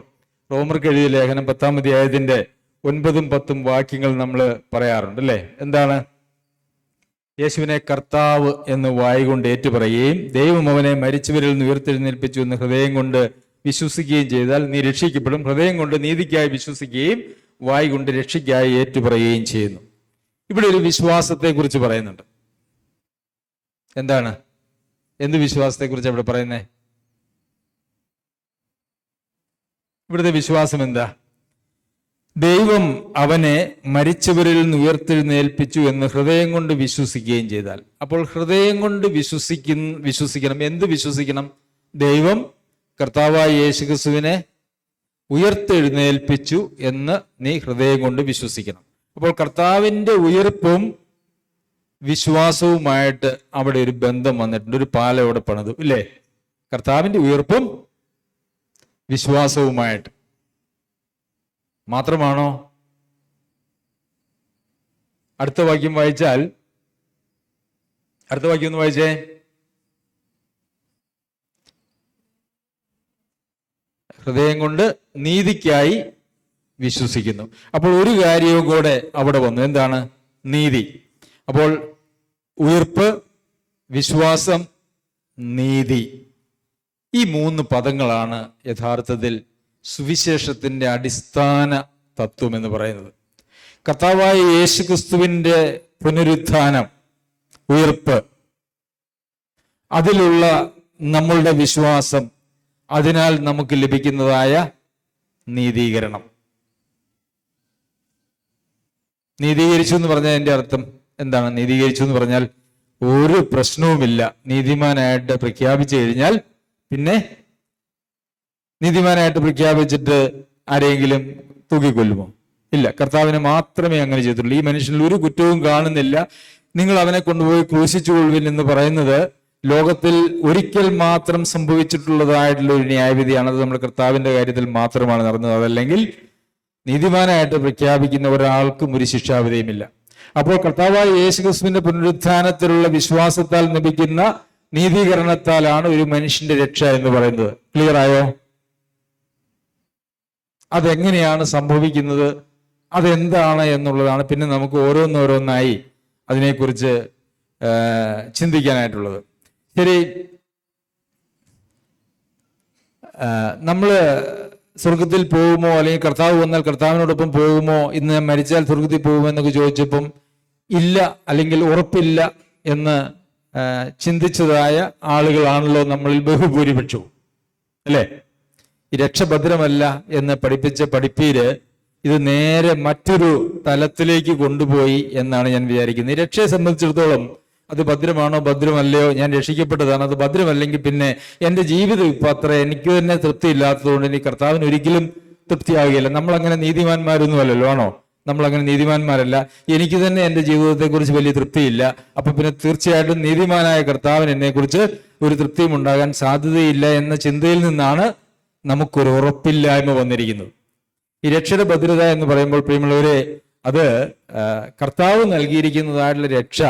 റോമർക്ക് എഴുതിയ ലേഖനം 10-ാം അധ്യായത്തിന്റെ 9-10 വാക്യങ്ങൾ നമ്മൾ പറയാറുണ്ട്, അല്ലേ? എന്താണ്? യേശുവിനെ കർത്താവ് എന്ന് വായ്കൊണ്ട് ഏറ്റുപറയുകയും ദൈവം അവനെ മരിച്ചവരിൽ നിന്ന് ഉയർത്തെഴുന്നേൽപ്പിച്ചു എന്ന് ഹൃദയം കൊണ്ട് വിശ്വസിക്കുകയും ചെയ്താൽ നീ രക്ഷിക്കപ്പെടും. ഹൃദയം കൊണ്ട് നീതിക്കായി വിശ്വസിക്കുകയും വായ് കൊണ്ട് രക്ഷയ്ക്കായി ഏറ്റുപറയുകയും ചെയ്യുന്നു. ഇവിടെ ഒരു വിശ്വാസത്തെ കുറിച്ച് പറയുന്നുണ്ട്. എന്താണ്? എന്ത് വിശ്വാസത്തെ കുറിച്ച് അവിടെ പറയുന്നേ? ഇവിടുത്തെ വിശ്വാസം എന്താ? ദൈവം അവനെ മരിച്ചവരിൽ നിന്ന് ഉയർത്തെഴുന്നേൽപ്പിച്ചു എന്ന് ഹൃദയം കൊണ്ട് വിശ്വസിക്കുകയും ചെയ്താൽ. അപ്പോൾ ഹൃദയം കൊണ്ട് വിശ്വസിക്കണം. എന്ത് വിശ്വസിക്കണം? ദൈവം കർത്താവായ യേശുക്രിസ്തുവിനെ ഉയർത്തെഴുന്നേൽപ്പിച്ചു എന്ന് നീ ഹൃദയം കൊണ്ട് വിശ്വസിക്കണം. അപ്പോൾ കർത്താവിന്റെ ഉയർപ്പും വിശ്വാസവുമായിട്ട് അവിടെ ഒരു ബന്ധം വന്നിട്ടുണ്ട്. ഒരു പാലം അവിടെ പണിതു, ഇല്ലേ? കർത്താവിന്റെ ഉയർപ്പും വിശ്വാസവുമായിട്ട് മാത്രമാണോ? അടുത്ത വാക്യം വായിച്ചാൽ, അടുത്ത വാക്യം ഒന്ന് വായിച്ചേ. ഹൃദയം കൊണ്ട് നീതിക്കായി വിശ്വസിക്കുന്നു. അപ്പോൾ ഒരു കാര്യവും കൂടെ അവിടെ വന്നു. എന്താണ്? നീതി. അപ്പോൾ ഉയർപ്പ്, വിശ്വാസം, നീതി, ഈ 3 പദങ്ങളാണ് യഥാർത്ഥത്തിൽ സുവിശേഷത്തിന്റെ അടിസ്ഥാന തത്വം എന്ന് പറയുന്നത്. കർത്താവായ യേശുക്രിസ്തുവിന്റെ പുനരുത്ഥാനം, ഉയർപ്പ്, അതിലുള്ള നമ്മളുടെ വിശ്വാസം, അതിനാൽ നമുക്ക് ലഭിക്കുന്നതായ നീതീകരണം. നീതീകരിച്ചു എന്ന് പറഞ്ഞാൽ എൻ്റെ അർത്ഥം എന്താണ്? നീതീകരിച്ചു എന്ന് പറഞ്ഞാൽ ഒരു പ്രശ്നവുമില്ല. നീതിമാനായിട്ട് പ്രഖ്യാപിച്ചു കഴിഞ്ഞാൽ പിന്നെ നീതിമാനായിട്ട് പ്രഖ്യാപിച്ചിട്ട് ആരെങ്കിലും തൂക്കിക്കൊല്ലുമോ? ഇല്ല. കർത്താവിനെ മാത്രമേ അങ്ങനെ ചെയ്തിട്ടുള്ളൂ. ഈ മനുഷ്യനിൽ ഒരു കുറ്റവും കാണുന്നില്ല, നിങ്ങൾ അവനെ കൊണ്ടുപോയി ക്രൂശിച്ചുകൊള്ളുവിൻ എന്ന് പറയുന്നത് ലോകത്തിൽ ഒരിക്കൽ മാത്രം സംഭവിച്ചിട്ടുള്ളതായിട്ടുള്ള ഒരു ന്യായവിധിയാണ്. അത് നമ്മുടെ കർത്താവിന്റെ കാര്യത്തിൽ മാത്രമാണ് നടന്നത്. അതല്ലെങ്കിൽ നീതിമാനായിട്ട് പ്രഖ്യാപിക്കുന്ന ഒരാൾക്കും ഒരു ശിക്ഷാവിധിയുമില്ല. അപ്പോൾ കർത്താവായ യേശുക്രിസ്തുവിന്റെ പുനരുത്ഥാനത്തിലുള്ള വിശ്വാസത്താൽ ലഭിക്കുന്ന നീതീകരണത്താലാണ് ഒരു മനുഷ്യന്റെ രക്ഷ എന്ന് പറയുന്നത്. ക്ലിയർ ആയോ? അതെങ്ങനെയാണ് സംഭവിക്കുന്നത്, അതെന്താണ് എന്നുള്ളതാണ് പിന്നെ നമുക്ക് ഓരോന്നോരോന്നായി അതിനെക്കുറിച്ച് ചിന്തിക്കാനായിട്ടുള്ളത്. ശരി, നമ്മൾ സ്വർഗത്തിൽ പോകുമോ, അല്ലെങ്കിൽ കർത്താവ് വന്നാൽ കർത്താവിനോടൊപ്പം പോകുമോ, ഇന്ന് ഞാൻ മരിച്ചാൽ സ്വർഗത്തിൽ പോകുമോ എന്നൊക്കെ ചോദിച്ചപ്പം ഇല്ല, അല്ലെങ്കിൽ ഉറപ്പില്ല എന്ന് ചിന്തിച്ചതായ ആളുകളാണല്ലോ നമ്മളിൽ ബഹുഭൂരിപക്ഷവും, അല്ലേ? ഈ രക്ഷഭദ്രമല്ല എന്ന് പഠിപ്പിച്ച പഠിപ്പീര് ഇത് നേരെ മറ്റൊരു തലത്തിലേക്ക് കൊണ്ടുപോയി എന്നാണ് ഞാൻ വിചാരിക്കുന്നത്. ഈ രക്ഷയെ സംബന്ധിച്ചിടത്തോളം അത് ഭദ്രമാണോ ഭദ്രമല്ലയോ, ഞാൻ രക്ഷിക്കപ്പെട്ടതാണ്, അത് ഭദ്രമല്ലെങ്കിൽ പിന്നെ എൻ്റെ ജീവിതം ഇപ്പം അത്ര എനിക്ക് തന്നെ തൃപ്തി ഇല്ലാത്തതുകൊണ്ട് ഇനി കർത്താവിന് ഒരിക്കലും തൃപ്തിയാവുകയില്ല. നമ്മളങ്ങനെ നീതിമാന്മാരൊന്നും അല്ലല്ലോ, ആണോ? നമ്മളങ്ങനെ നീതിമാന്മാരല്ല. എനിക്ക് തന്നെ എൻ്റെ ജീവിതത്തെക്കുറിച്ച് വലിയ തൃപ്തിയില്ല. അപ്പൊ പിന്നെ തീർച്ചയായിട്ടും നീതിമാനായ കർത്താവിന് എന്നെക്കുറിച്ച് ഒരു തൃപ്തിയും ഉണ്ടാകാൻ സാധ്യതയില്ല എന്ന ചിന്തയിൽ നിന്നാണ് നമുക്കൊരു ഉറപ്പില്ലായ്മ വന്നിരിക്കുന്നത്. ഈ രക്ഷയുടെ ഭദ്രത എന്ന് പറയുമ്പോൾ പ്രിയമുള്ളവരെ, അത് കർത്താവ് നൽകിയിരിക്കുന്നതായിട്ടുള്ള രക്ഷ,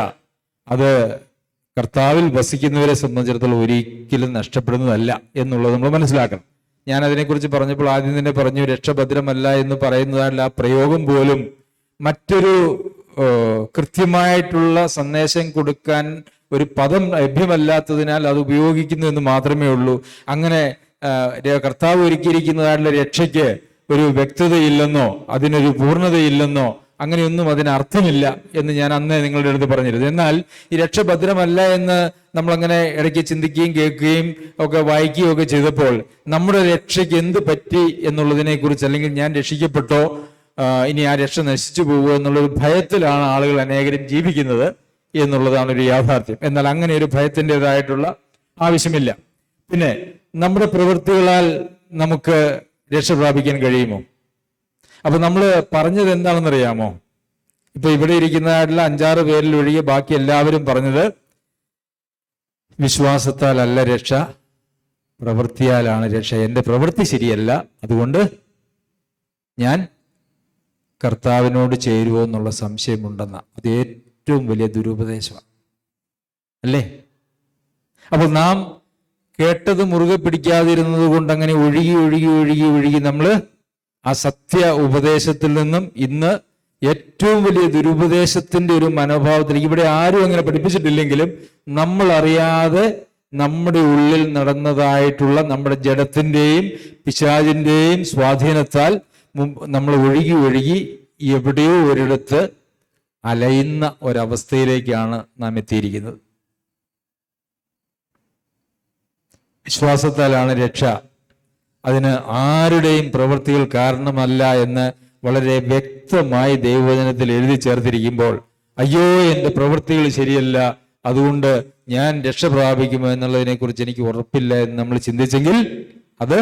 അത് കർത്താവിൽ വസിക്കുന്നവരെ സംബന്ധിച്ചിടത്തോളം ഒരിക്കലും നഷ്ടപ്പെടുന്നതല്ല എന്നുള്ളത് നമ്മൾ മനസ്സിലാക്കണം. ഞാൻ അതിനെക്കുറിച്ച് പറഞ്ഞപ്പോൾ ആദ്യം തന്നെ പറഞ്ഞു, രക്ഷഭദ്രമല്ല എന്ന് പറയുന്നതായിട്ടുള്ള ആ പ്രയോഗം പോലും മറ്റൊരു കൃത്യമായിട്ടുള്ള സന്ദേശം കൊടുക്കാൻ ഒരു പദം ലഭ്യമല്ലാത്തതിനാൽ അത് ഉപയോഗിക്കുന്നു എന്ന് മാത്രമേ ഉള്ളൂ. അങ്ങനെ കർത്താവ് ഒരുക്കിയിരിക്കുന്നതായിട്ടുള്ള രക്ഷയ്ക്ക് ഒരു വ്യക്തതയില്ലെന്നോ അതിനൊരു പൂർണ്ണതയില്ലെന്നോ അങ്ങനെയൊന്നും അതിനർത്ഥമില്ല എന്ന് ഞാൻ അന്ന് നിങ്ങളുടെ അടുത്ത് പറഞ്ഞിരുന്നു. എന്നാൽ ഈ രക്ഷ ഭദ്രമല്ല എന്ന് നമ്മളങ്ങനെ ഇടയ്ക്ക് ചിന്തിക്കുകയും കേൾക്കുകയും ഒക്കെ വായിക്കുകയും ഒക്കെ ചെയ്തപ്പോൾ നമ്മുടെ രക്ഷയ്ക്ക് എന്ത് പറ്റി എന്നുള്ളതിനെ കുറിച്ച്, അല്ലെങ്കിൽ ഞാൻ രക്ഷിക്കപ്പെട്ടോ ഇനി ആ രക്ഷ നശിച്ചു പോകുമോ എന്നുള്ളൊരു ഭയത്തിലാണ് ആളുകൾ അനേകരും ജീവിക്കുന്നത് എന്നുള്ളതാണ് ഒരു യാഥാർത്ഥ്യം. എന്നാൽ അങ്ങനെ ഒരു ഭയത്തിൻ്റെതായിട്ടുള്ള ആവശ്യമില്ല. പിന്നെ നമ്മുടെ പ്രവൃത്തികളാൽ നമുക്ക് രക്ഷ പ്രാപിക്കാൻ കഴിയുമോ? അപ്പൊ നമ്മൾ പറഞ്ഞത് എന്താണെന്നറിയാമോ? ഇപ്പൊ ഇവിടെ ഇരിക്കുന്നതായിട്ടുള്ള 5-6 പേരിൽ ഒഴികെ ബാക്കി എല്ലാവരും പറഞ്ഞത് വിശ്വാസത്താൽ അല്ല രക്ഷ, പ്രവൃത്തിയാലാണ് രക്ഷ. എൻ്റെ പ്രവൃത്തി ശരിയല്ല, അതുകൊണ്ട് ഞാൻ കർത്താവിനോട് ചേരുവോ എന്നുള്ള സംശയമുണ്ടെന്ന അത് ഏറ്റവും വലിയ ദുരുപദേശമാണ്, അല്ലേ? അപ്പൊ നാം കേട്ടത് മുറുകെ പിടിക്കാതിരുന്നത് കൊണ്ട് അങ്ങനെ ഒഴുകി ഒഴുകി ഒഴുകി ഒഴുകി നമ്മൾ ആ സത്യ ഉപദേശത്തിൽ നിന്നും ഇന്ന് ഏറ്റവും വലിയ ദുരുപദേശത്തിന്റെ ഒരു മനോഭാവത്തിലേക്ക്, ഇവിടെ ആരും അങ്ങനെ പഠിപ്പിച്ചിട്ടില്ലെങ്കിലും നമ്മൾ അറിയാതെ നമ്മുടെ ഉള്ളിൽ നടന്നതായിട്ടുള്ള നമ്മുടെ ജഡത്തിന്റെയും പിശാചിന്റെയും സ്വാധീനത്താൽ നമ്മൾ ഒഴുകി ഒഴുകി എവിടെയോ ഒരിടത്ത് അലയുന്ന ഒരവസ്ഥയിലേക്കാണ് നാം എത്തിയിരിക്കുന്നത്. വിശ്വാസത്താലാണ് രക്ഷ, അതിന് ആരുടെയും പ്രവൃത്തികൾ കാരണമല്ല എന്ന് വളരെ വ്യക്തമായി ദൈവവചനത്തിൽ എഴുതി ചേർത്തിരിക്കുമ്പോൾ, അയ്യോ എൻ്റെ പ്രവൃത്തികൾ ശരിയല്ല അതുകൊണ്ട് ഞാൻ രക്ഷ പ്രാപിക്കുമോ എന്നുള്ളതിനെ കുറിച്ച് എനിക്ക് ഉറപ്പില്ല എന്ന് നമ്മൾ ചിന്തിച്ചെങ്കിൽ അത്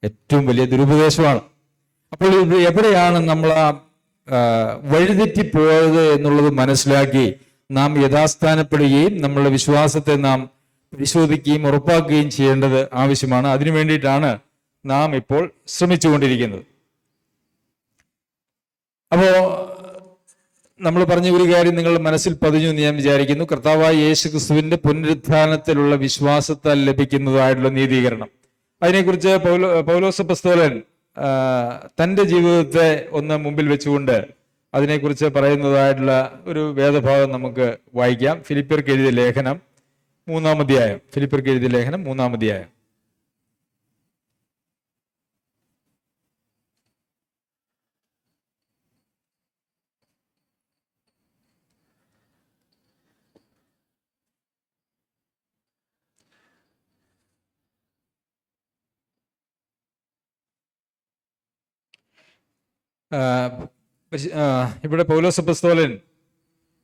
ഏറ്റവും വലിയ ദുരുപദേശമാണ്. അപ്പോൾ എവിടെയാണ് നമ്മൾ വഴിതെറ്റിപ്പോയത് എന്നുള്ളത് മനസ്സിലാക്കി നാം യഥാസ്ഥാനപ്പെടുകയും നമ്മളുടെ വിശ്വാസത്തെ നാം പരിശോധിക്കുകയും ഉറപ്പാക്കുകയും ചെയ്യേണ്ടത് ആവശ്യമാണ്. അതിനു വേണ്ടിയിട്ടാണ് നാം ഇപ്പോൾ ശ്രമിച്ചുകൊണ്ടിരിക്കുന്നത്. അപ്പോ നമ്മൾ പറഞ്ഞ ഒരു കാര്യം നിങ്ങൾ മനസ്സിൽ പതിഞ്ഞു എന്ന് ഞാൻ വിചാരിക്കുന്നു. കർത്താവായ യേശു ക്രിസ്തുവിന്റെ പുനരുത്ഥാനത്തിലുള്ള വിശ്വാസത്താൽ ലഭിക്കുന്നതായിട്ടുള്ള നീതീകരണം, അതിനെക്കുറിച്ച് പൗലോസ് അപ്പോസ്തലൻ തൻ്റെ ജീവിതത്തെ ഒന്ന് മുമ്പിൽ വെച്ചുകൊണ്ട് അതിനെക്കുറിച്ച് പറയുന്നതായിട്ടുള്ള ഒരു വേദഭാഗം നമുക്ക് വായിക്കാം. ഫിലിപ്പിയർക്ക് എഴുതിയ ലേഖനം 3-ാം അധ്യായം. ഫിലിപ്പിയർക്ക് എഴുതിയ ലേഖനം 3-ാം അധ്യായം. ഇവിടെ പൗലോസ് അപ്പോസ്തലൻ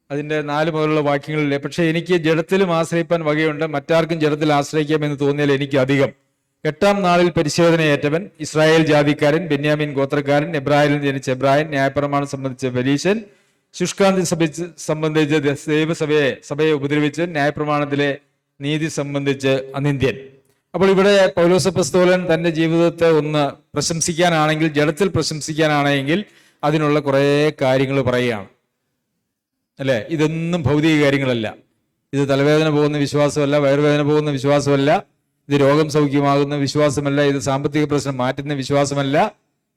അതിൻ്റെ 4 മുതലുള്ള വാക്യങ്ങളിലെ, പക്ഷെ എനിക്ക് ജഡത്തിലും ആശ്രയിപ്പാൻ വകയുണ്ട്, മറ്റാർക്കും ജഡത്തിൽ ആശ്രയിക്കാമെന്ന് തോന്നിയാൽ എനിക്ക് അധികം. 8-ാം നാളിൽ പരിശോധനയേറ്റവൻ, ഇസ്രായേൽ ജാതിക്കാരൻ, ബെന്യാമീൻ ഗോത്രക്കാരൻ, എബ്രാഹിമിൽ ജനിച്ച എബ്രായൻ, ന്യായപ്രമാണം സംബന്ധിച്ച ഫരീശൻ, ശുഷ്കാന്തി സംബന്ധിച്ച് സഭയെ ഉപദ്രവിച്ച്, ന്യായപ്രമാണത്തിലെ നീതി സംബന്ധിച്ച് അനിന്ദ്യൻ. അപ്പോൾ ഇവിടെ പൗലോസ് അപ്പോസ്തലൻ തൻ്റെ ജീവിതത്തെ ഒന്ന് പ്രശംസിക്കാനാണെങ്കിൽ, ജഡത്തിൽ പ്രശംസിക്കാനാണെങ്കിൽ അതിനുള്ള കുറേ കാര്യങ്ങൾ പറയുകയാണ്, അല്ലേ? ഇതൊന്നും ഭൗതിക കാര്യങ്ങളല്ല. ഇത് തലവേദന പോകുന്ന വിശ്വാസമല്ല, വയറുവേദന പോകുന്ന വിശ്വാസമല്ല, ഇത് രോഗം സൗഖ്യമാകുന്ന വിശ്വാസമല്ല, ഇത് സാമ്പത്തിക പ്രശ്നം മാറ്റുന്ന വിശ്വാസമല്ല.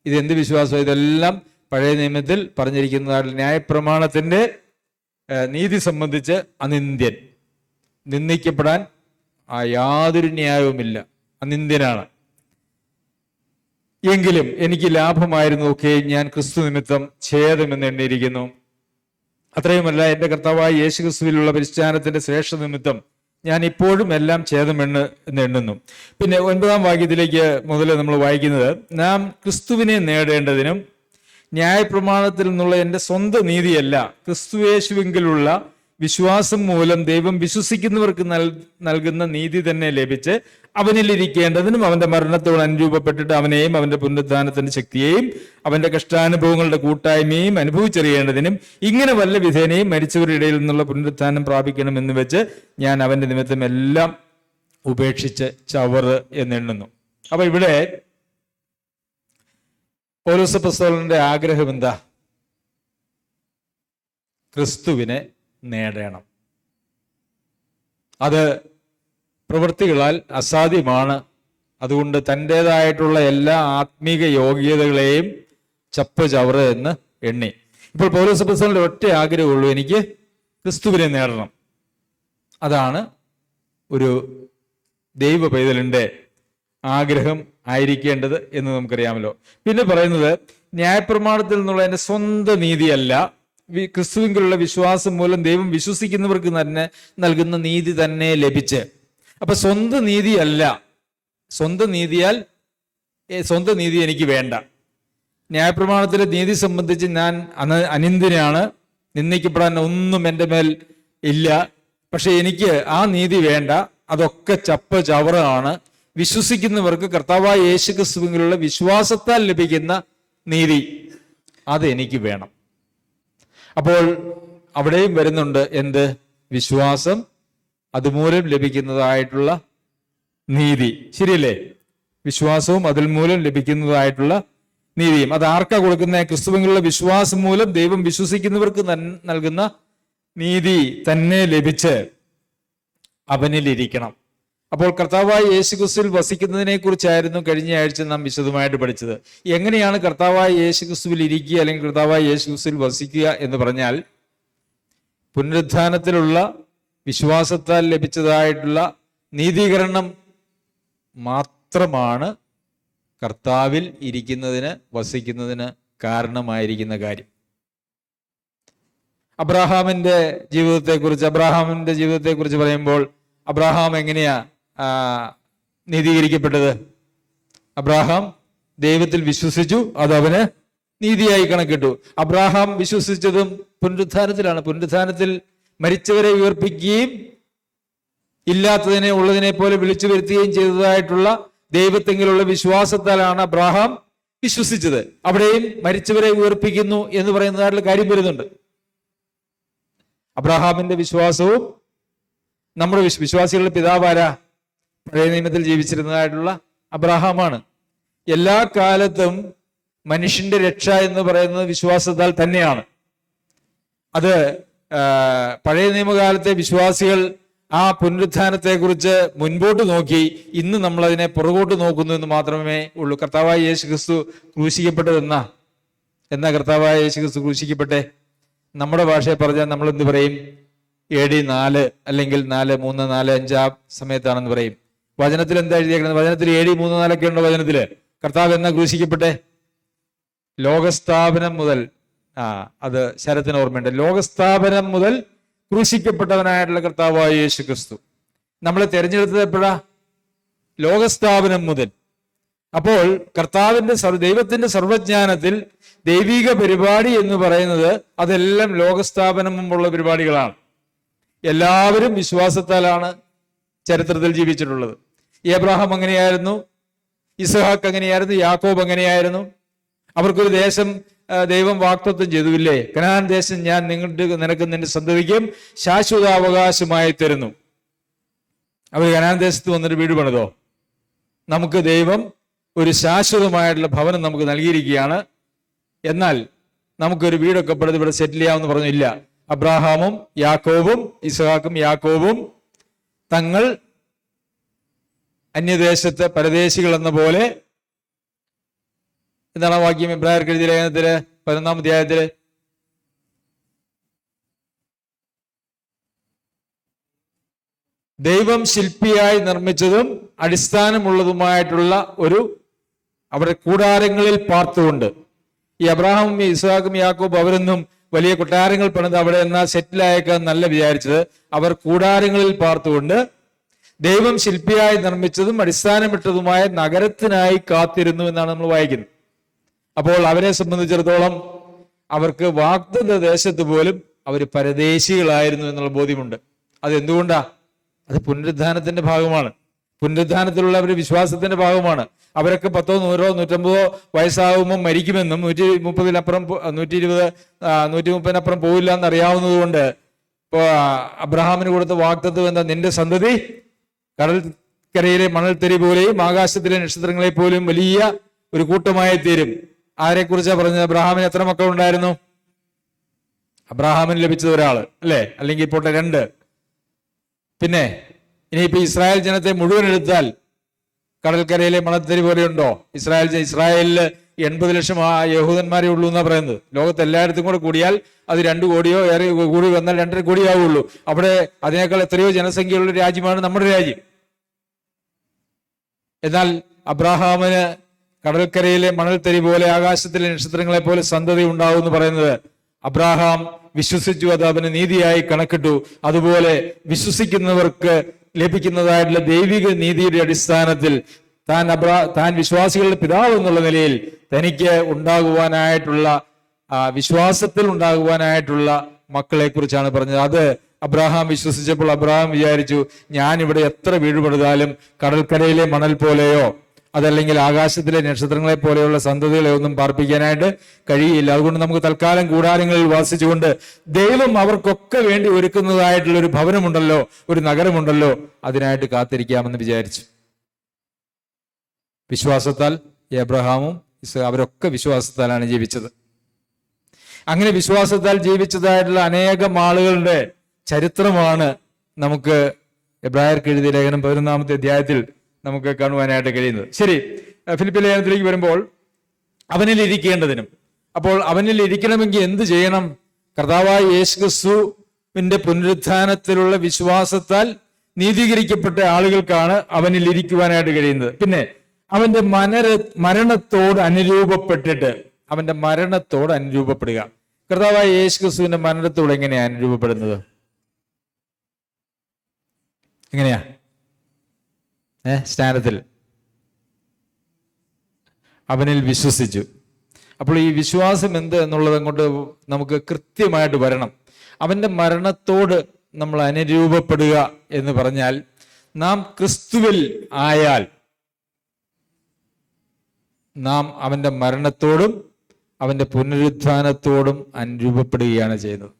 ഇത് എന്ത് വിശ്വാസം? ഇതെല്ലാം പഴയ നിയമത്തിൽ പറഞ്ഞിരിക്കുന്നതായിട്ടുള്ള ന്യായപ്രമാണത്തിന്റെ നീതി സംബന്ധിച്ച് അനിന്ദ്യൻ, നിന്ദിക്കപ്പെടാൻ യാതൊരു ന്യായവുമില്ല, അനിന്ദ്യനാണ്. എങ്കിലും എനിക്ക് ലാഭമായിരുന്നു ഒക്കെ ഞാൻ ക്രിസ്തു നിമിത്തം ഛേദമെന്ന് എണ്ണിയിരിക്കുന്നു. അത്രയുമല്ല, എൻ്റെ കർത്താവായ യേശു ക്രിസ്തുവിലുള്ള പരിജ്ഞാനത്തിന്റെ ശ്രേഷ്ഠ നിമിത്തം ഞാൻ ഇപ്പോഴും എല്ലാം ഛേദമെന്ന് എണ്ണുന്നു. പിന്നെ 9-ാം വാക്യത്തിലേക്ക് മുതൽ നമ്മൾ വായിക്കുന്നത്, നാം ക്രിസ്തുവിനെ നേടേണ്ടതിനും ന്യായപ്രമാണത്തിൽ നിന്നുള്ള എൻ്റെ സ്വന്തം നീതിയല്ല, ക്രിസ്തുയേശുവിലുള്ള വിശ്വാസം മൂലം ദൈവം വിശ്വസിക്കുന്നവർക്ക് നൽകുന്ന നീതി തന്നെ ലഭിച്ച് അവനിലിരിക്കേണ്ടതിനും അവന്റെ മരണത്തോട് അനുരൂപപ്പെട്ടിട്ട് അവനെയും അവന്റെ പുനരുത്ഥാനത്തിന്റെ ശക്തിയെയും അവന്റെ കഷ്ടാനുഭവങ്ങളുടെ കൂട്ടായ്മയും അനുഭവിച്ചറിയേണ്ടതിനും ഇങ്ങനെ വല്ല വിധേനയും മരിച്ചവരുടെ ഇടയിൽ നിന്നുള്ള പുനരുത്ഥാനം പ്രാപിക്കണം എന്ന് വെച്ച് ഞാൻ അവന്റെ നിമിത്തം എല്ലാം ഉപേക്ഷിച്ച് ചവറ് എന്നെണ്ണുന്നു. അപ്പൊ ഇവിടെ പൗലോസ് അപ്പോസ്തലന്റെ ആഗ്രഹം എന്താ? ക്രിസ്തുവിനെ നേടണം. അത് പ്രവൃത്തികളാൽ അസാധ്യമാണ്. അതുകൊണ്ട് തൻ്റെതായിട്ടുള്ള എല്ലാ ആത്മീക യോഗ്യതകളെയും ചവറ് എന്ന് എണ്ണി. ഇപ്പോൾ പൗലോസ് അപ്പോസ്തലന്റെ ഒറ്റ ആഗ്രഹമുള്ളൂ, എനിക്ക് ക്രിസ്തുവിനെ നേടണം. അതാണ് ഒരു ദൈവ പൈതലിന്റെ ആഗ്രഹം ആയിരിക്കേണ്ടത് എന്ന് നമുക്കറിയാമല്ലോ. പിന്നെ പറയുന്നത്, ന്യായപ്രമാണത്തിൽ നിന്നുള്ള എൻ്റെ സ്വന്തം നീതിയല്ല, ക്രിസ്തുവിലുള്ള വിശ്വാസം മൂലം ദൈവം വിശ്വസിക്കുന്നവർക്ക് തന്നെ നൽകുന്ന നീതി തന്നെ ലഭിച്ച്. അപ്പൊ സ്വന്തം നീതിയല്ല, സ്വന്തം നീതി എനിക്ക് വേണ്ട. ന്യായപ്രമാണത്തിലെ നീതി സംബന്ധിച്ച് ഞാൻ അനിന്ദനാണ്, നിന്ദിക്കപ്പെടാൻ ഒന്നും എൻ്റെ മേൽ ഇല്ല. പക്ഷെ എനിക്ക് ആ നീതി വേണ്ട, അതൊക്കെ ചവറാണ്. വിശ്വസിക്കുന്നവർക്ക് കർത്താവായ യേശു ക്രിസ്തുവിലുള്ള വിശ്വാസത്താൽ ലഭിക്കുന്ന നീതി, അത് എനിക്ക് വേണം. അപ്പോൾ അവിടെയും വരുന്നുണ്ട് എന്ത്? വിശ്വാസം, അതുമൂലം ലഭിക്കുന്നതായിട്ടുള്ള നീതി. ശരിയല്ലേ? വിശ്വാസവും അതിൽ മൂലം ലഭിക്കുന്നതായിട്ടുള്ള നീതിയും. അത് ആർക്കാ കൊടുക്കുന്ന? ക്രിസ്തുവിലുള്ള വിശ്വാസം മൂലം ദൈവം വിശ്വസിക്കുന്നവർക്ക് നൽകുന്ന നീതി തന്നെ ലഭിച്ച് അവനിലിരിക്കണം. അപ്പോൾ കർത്താവായ യേശു ക്രിസ്തുവിൽ വസിക്കുന്നതിനെ കുറിച്ചായിരുന്നു കഴിഞ്ഞ ആഴ്ച നാം വിശദമായിട്ട് പഠിച്ചത്. എങ്ങനെയാണ് കർത്താവായ യേശു ക്രിസ്തുവിൽ ഇരിക്കുക അല്ലെങ്കിൽ കർത്താവായ യേശു ക്രിസ്തുവിൽ വസിക്കുക എന്ന് പറഞ്ഞാൽ, പുനരുത്ഥാനത്തിലുള്ള വിശ്വാസത്താൽ ലഭിച്ചതായിട്ടുള്ള നീതീകരണം മാത്രമാണ് കർത്താവിൽ ഇരിക്കുന്നതിന്, വസിക്കുന്നതിന് കാരണമായിരിക്കുന്ന കാര്യം. അബ്രാഹാമിന്റെ ജീവിതത്തെക്കുറിച്ച് പറയുമ്പോൾ, അബ്രാഹാം എങ്ങനെയാ നീതീകരിക്കപ്പെട്ടത്? അബ്രാഹാം ദൈവത്തിൽ വിശ്വസിച്ചു, അത് അവന് നീതിയായി കണക്കിട്ടു. അബ്രാഹാം വിശ്വസിച്ചതും പുനരുത്ഥാനത്തിലാണ്. പുനരുത്ഥാനത്തിൽ മരിച്ചവരെ ഉയർപ്പിക്കുകയും ഇല്ലാത്തതിനെ ഉള്ളതിനെ പോലെ വിളിച്ചു വരുത്തുകയും ചെയ്തതായിട്ടുള്ള ദൈവത്തെങ്കിലുള്ള വിശ്വാസത്താലാണ് അബ്രാഹാം വിശ്വസിച്ചത്. അവിടെയും മരിച്ചവരെ ഉയർപ്പിക്കുന്നു എന്ന് പറയുന്നതായിട്ടുള്ള കാര്യം വരുന്നുണ്ട്. അബ്രാഹാമിന്റെ വിശ്വാസവും നമ്മുടെ വിശ്വാസികളുടെ പിതാവാരാ? പഴയ നിയമത്തിൽ ജീവിച്ചിരുന്നതായിട്ടുള്ള അബ്രാഹാമാണ്. എല്ലാ കാലത്തും മനുഷ്യന്റെ രക്ഷ എന്ന് പറയുന്നത് വിശ്വാസത്താൽ തന്നെയാണ്. അത് പഴയ നിയമകാലത്തെ വിശ്വാസികൾ ആ പുനരുത്ഥാനത്തെ കുറിച്ച് മുൻപോട്ട് നോക്കി, ഇന്ന് നമ്മൾ അതിനെ പുറകോട്ട് നോക്കുന്നു എന്ന് മാത്രമേ ഉള്ളൂ. കർത്താവായ യേശു ക്രിസ്തു ക്രൂശിക്കപ്പെട്ടത് എന്നാ കർത്താവായ യേശു ക്രിസ്തു ക്രൂശിക്കപ്പെട്ടെ? നമ്മുടെ ഭാഷയെ പറഞ്ഞാൽ നമ്മൾ എന്ത് പറയും? AD 4 അല്ലെങ്കിൽ 4, 3, 4, 5 ആ സമയത്താണെന്ന് പറയും. വചനത്തിൽ എന്താ എഴുതിയേക്കുന്നത്? വചനത്തിൽ AD 3, 4 ഒക്കെ ഉണ്ടോ വചനത്തില്? കർത്താവ് എന്നാ ക്രൂശിക്കപ്പെട്ടെ? ലോകസ്ഥാപനം മുതൽ, അത് ശരത്തിന് ഓർമ്മയുണ്ട്, ലോകസ്ഥാപനം മുതൽ ക്രൂശിക്കപ്പെട്ടവനായിട്ടുള്ള കർത്താവായ യേശു ക്രിസ്തു നമ്മളെ തിരഞ്ഞെടുത്തത് എപ്പോഴാ? ലോകസ്ഥാപനം മുതൽ. അപ്പോൾ കർത്താവിന്റെ ദൈവത്തിന്റെ സർവജ്ഞാനത്തിൽ ദൈവിക പരിപാടി എന്ന് പറയുന്നത് അതെല്ലാം ലോകസ്ഥാപനം മുമ്പുള്ള പരിപാടികളാണ്. എല്ലാവരും വിശ്വാസത്താലാണ് ചരിത്രത്തിൽ ജീവിച്ചിട്ടുള്ളത്. ഏബ്രഹാം അങ്ങനെയായിരുന്നു, ഇസ്ഹാക്ക് അങ്ങനെയായിരുന്നു, യാക്കോബ് അങ്ങനെയായിരുന്നു. അവർക്കൊരു ദേശം ദൈവം വാഗ്ദത്തം ചെയ്തുവില്ലേ? കനാൻ ദേശം ഞാൻ നിനക്കും നിന്റെ സന്തതിക്കും ശാശ്വതാവകാശമായി തരുന്നു. അവർ കനാൻ ദേശത്ത് വന്നൊരു വീട് പണിതോ? നമുക്ക് ദൈവം ഒരു ശാശ്വതമായിട്ടുള്ള ഭവനം നമുക്ക് നൽകിയിരിക്കുകയാണ്. എന്നാൽ നമുക്കൊരു വീടൊക്കെ പണിത് ഇവിടെ സെറ്റിൽ ചെയ്യാമെന്ന് പറഞ്ഞില്ല. അബ്രാഹാമും യാക്കോബും ഇസ്ഹാക്കും യാക്കോബും തങ്ങൾ അന്യദേശത്ത് പരദേശികൾ എന്ന പോലെ, എന്താണ് വാക്യം? എബ്രായർക്ക് എഴുതിയ ലേഖനത്തില് 11-ാം അധ്യായത്തില് ദൈവം ശില്പിയായി നിർമ്മിച്ചതും അടിസ്ഥാനമുള്ളതുമായിട്ടുള്ള ഒരു അവരുടെ കൂടാരങ്ങളിൽ പാർത്തുകൊണ്ട്. ഈ അബ്രഹാമും ഇസ്ഹാക്കും യാക്കോബ് അവരൊന്നും വലിയ കൊട്ടാരങ്ങൾ പണിത് അവിടെ എന്നാൽ സെറ്റിലായേക്കാൻ നല്ല വിചാരിച്ചത്. അവർ കൂടാരങ്ങളിൽ പാർത്തുകൊണ്ട് ദൈവം ശില്പിയായി നിർമ്മിച്ചതും അടിസ്ഥാനമിട്ടതുമായ നഗരത്തിനായി കാത്തിരുന്നു എന്നാണ് നമ്മൾ വായിക്കുന്നത്. അപ്പോൾ അവരെ സംബന്ധിച്ചിടത്തോളം അവർക്ക് വാഗ്ദത്ത ദേശത്ത് പോലും അവർ പരദേശികളായിരുന്നു എന്നുള്ള ബോധ്യമുണ്ട്. അതെന്തുകൊണ്ടാ? അത് പുനരുദ്ധാനത്തിന്റെ ഭാഗമാണ്. പുനരുദ്ധാനത്തിലുള്ള അവരുടെ വിശ്വാസത്തിന്റെ ഭാഗമാണ്. അവരൊക്കെ 10, 100, 150 വയസ്സാകുമ്പോൾ മരിക്കുമെന്നും 130-അപ്പുറം 130-അപ്പുറം പോയില്ല എന്നറിയാവുന്നത് കൊണ്ട് ഇപ്പൊ അബ്രഹാമിന് കൊടുത്ത വാഗ്ദത്തം എന്താ? നിന്റെ സന്തതി കടൽക്കരയിലെ മണൽത്തരി പോലെയും ആകാശത്തിലെ നക്ഷത്രങ്ങളെ പോലും വലിയ ഒരു കൂട്ടമായി തീരും. ആരെക്കുറിച്ചാണ് പറഞ്ഞത്? അബ്രഹാമിന് എത്ര മക്കളുണ്ടായിരുന്നു? അബ്രഹാമിന് ലഭിച്ചത് ഒരാള് അല്ലേ, അല്ലെങ്കിൽ ഇപ്പോൾ 2. പിന്നെ ഇനിയിപ്പോ ഇസ്രായേൽ ജനത്തെ മുഴുവൻ എടുത്താൽ കടൽക്കരയിലെ മണൽത്തരി പോലെ ഉണ്ടോ? ഇസ്രായേലില് 80 ലക്ഷം യഹൂദന്മാരെ ഉള്ളൂ എന്നാ പറയുന്നത്. ലോകത്ത് എല്ലായിടത്തും കൂടെ കൂടിയാൽ അത് 2 കോടിയോ ഏറെ കൂടി വന്നാൽ 2.5 കോടിയാവുള്ളൂ. അവിടെ അതിനേക്കാൾ എത്രയോ ജനസംഖ്യയുള്ള രാജ്യമാണ് നമ്മുടെ രാജ്യം. എന്നാൽ അബ്രഹാമിന് കടൽക്കരയിലെ മണൽത്തരി പോലെ ആകാശത്തിലെ നക്ഷത്രങ്ങളെ പോലെ സന്തതി ഉണ്ടാവും എന്ന് പറയുന്നത് അബ്രഹാം വിശ്വസിച്ചു, അത് അവന് നീതിയായി കണക്കിട്ടു. അതുപോലെ വിശ്വസിക്കുന്നവർക്ക് ലഭിക്കുന്നതായിട്ടുള്ള ദൈവിക നീതിയുടെ അടിസ്ഥാനത്തിൽ താൻ വിശ്വാസികളുടെ പിതാവ് എന്നുള്ള നിലയിൽ തനിക്ക് ഉണ്ടാകുവാനായിട്ടുള്ള വിശ്വാസത്തിൽ ഉണ്ടാകുവാനായിട്ടുള്ള മക്കളെ കുറിച്ചാണ് പറഞ്ഞത്. അത് അബ്രഹാം വിശ്വസിച്ചപ്പോൾ അബ്രഹാം വിചാരിച്ചു, ഞാൻ ഇവിടെ എത്ര വീടുപെടുതാലും കടൽക്കരയിലെ മണൽ പോലെയോ അതല്ലെങ്കിൽ ആകാശത്തിലെ നക്ഷത്രങ്ങളെ പോലെയുള്ള സന്തതികളെ ഒന്നും പാർപ്പിക്കാനായിട്ട് കഴിയില്ല. അതുകൊണ്ട് നമുക്ക് തൽക്കാലം കൂടാരങ്ങളിൽ വാസിച്ചുകൊണ്ട് ദൈവം അവർക്കൊക്കെ വേണ്ടി ഒരുക്കുന്നതായിട്ടുള്ള ഒരു ഭവനമുണ്ടല്ലോ, ഒരു നഗരമുണ്ടല്ലോ, അതിനായിട്ട് കാത്തിരിക്കാമെന്ന് വിചാരിച്ചു. വിശ്വാസത്താൽ എബ്രഹാമും അവരൊക്കെ വിശ്വാസത്താലാണ് ജീവിച്ചത്. അങ്ങനെ വിശ്വാസത്താൽ ജീവിച്ചതായിട്ടുള്ള അനേകം ആളുകളുടെ ചരിത്രമാണ് നമുക്ക് എബ്രായർക്ക് എഴുതിയ ലേഖനം 11-ാമത്തെ അധ്യായത്തിൽ നമുക്ക് കാണുവാനായിട്ട് കഴിയുന്നത്. ശരി, ഫിലിപ്പി ലേഖനത്തിലേക്ക് വരുമ്പോൾ അവനിൽ ഇരിക്കേണ്ടതിനും, അപ്പോൾ അവനിൽ ഇരിക്കണമെങ്കിൽ എന്ത് ചെയ്യണം? കർത്താവായ യേശുക്രിസ്തുവിന്റെ പുനരുത്ഥാനത്തിലുള്ള വിശ്വാസത്താൽ നീതീകരിക്കപ്പെട്ട ആളുകൾക്കാണ് അവനിൽ ഇരിക്കുവാനായിട്ട് കഴിയുന്നത്. പിന്നെ അവന്റെ മരണത്തോട് അനുരൂപപ്പെട്ടിട്ട്, അവന്റെ മരണത്തോട് അനുരൂപപ്പെടുക. കർത്താവായ യേശുക്രിസ്തുവിന്റെ മരണത്തോട് എങ്ങനെയാ അനുരൂപപ്പെടുന്നത്? എങ്ങനെയാ? സ്നാനത്തിൽ അവനിൽ വിശ്വസിച്ചു. അപ്പോൾ ഈ വിശ്വാസം എന്ത് എന്നുള്ളത് കൊണ്ട് നമുക്ക് കൃത്യമായിട്ട് വരണം. അവന്റെ മരണത്തോട് നമ്മൾ അനുരൂപപ്പെടുക എന്ന് പറഞ്ഞാൽ നാം ക്രിസ്തുവിൽ ആയാൽ നാം അവന്റെ മരണത്തോടും അവന്റെ പുനരുത്ഥാനത്തോടും അനുരൂപപ്പെടുകയാണ് ചെയ്യുന്നത്.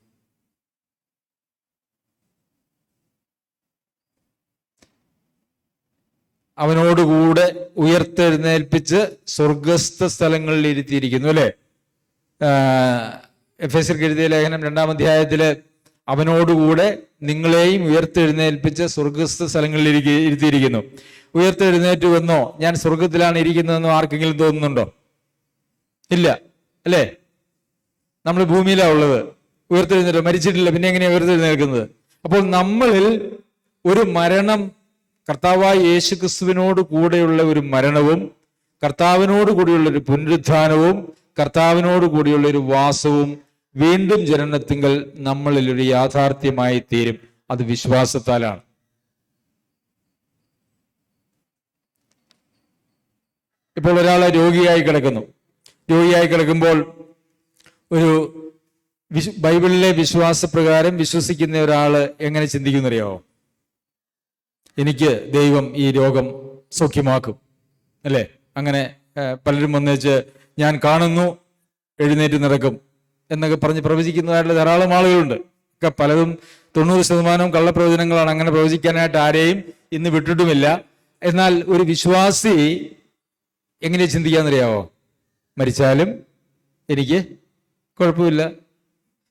അവനോടുകൂടെ ഉയർത്തെഴുന്നേൽപ്പിച്ച് സ്വർഗസ്ഥ സ്ഥലങ്ങളിൽ ഇരുത്തിയിരിക്കുന്നു അല്ലെ. എഫേസ്യർക്ക് എഴുതിയ ലേഖനം 2-ാം അധ്യായത്തില് അവനോടുകൂടെ നിങ്ങളെയും ഉയർത്തെഴുന്നേൽപ്പിച്ച് സ്വർഗസ്ഥ സ്ഥലങ്ങളിൽ ഇരുത്തിയിരിക്കുന്നു. ഉയർത്തെഴുന്നേറ്റ് വന്നോ ഞാൻ സ്വർഗത്തിലാണ് ഇരിക്കുന്നതെന്നോ ആർക്കെങ്കിലും തോന്നുന്നുണ്ടോ? ഇല്ല അല്ലേ. നമ്മൾ ഭൂമിയിലാണ് ഉള്ളത്. ഉയർത്തെഴുന്നേറ്റോ? മരിച്ചിട്ടില്ല, പിന്നെ എങ്ങനെയാണ് ഉയർത്തെഴുന്നേൽക്കുന്നത്? അപ്പോൾ നമ്മളിൽ ഒരു മരണം, കർത്താവായ യേശുക്രിസ്തുവിനോട് കൂടെയുള്ള ഒരു മരണവും കർത്താവിനോട് കൂടിയുള്ള ഒരു പുനരുത്ഥാനവും കർത്താവിനോട് കൂടിയുള്ള ഒരു വാസവും വീണ്ടും ജനനത്തിങ്കൽ നമ്മളിൽ ഒരു യാഥാർത്ഥ്യമായി തീരും. അത് വിശ്വാസത്താലാണ്. ഇപ്പോൾ ഒരാളെ രോഗിയായി കിടക്കുമ്പോൾ ഒരു ബൈബിളിലെ വിശ്വാസപ്രകാരം വിശ്വസിക്കുന്ന ഒരാള് എങ്ങനെ ചിന്തിക്കുന്നറിയാവോ? എനിക്ക് ദൈവം ഈ രോഗം സൗഖ്യമാക്കും അല്ലേ. അങ്ങനെ പലരും വന്നേച്ച് ഞാൻ കാണുന്നു എഴുന്നേറ്റ് നടക്കും എന്നൊക്കെ പറഞ്ഞ് പ്രവചിക്കുന്നതായിട്ടുള്ള ധാരാളം ആളുകളുണ്ട്. ഒക്കെ പലതും 90% കള്ളപ്രവചനങ്ങളാണ്. അങ്ങനെ പ്രവചിക്കാനായിട്ട് ആരെയും ഇന്ന് വിട്ടിട്ടുമില്ല. എന്നാൽ ഒരു വിശ്വാസി എങ്ങനെ ചിന്തിക്കാന്നറിയാവോ? മരിച്ചാലും എനിക്ക് കുഴപ്പമില്ല,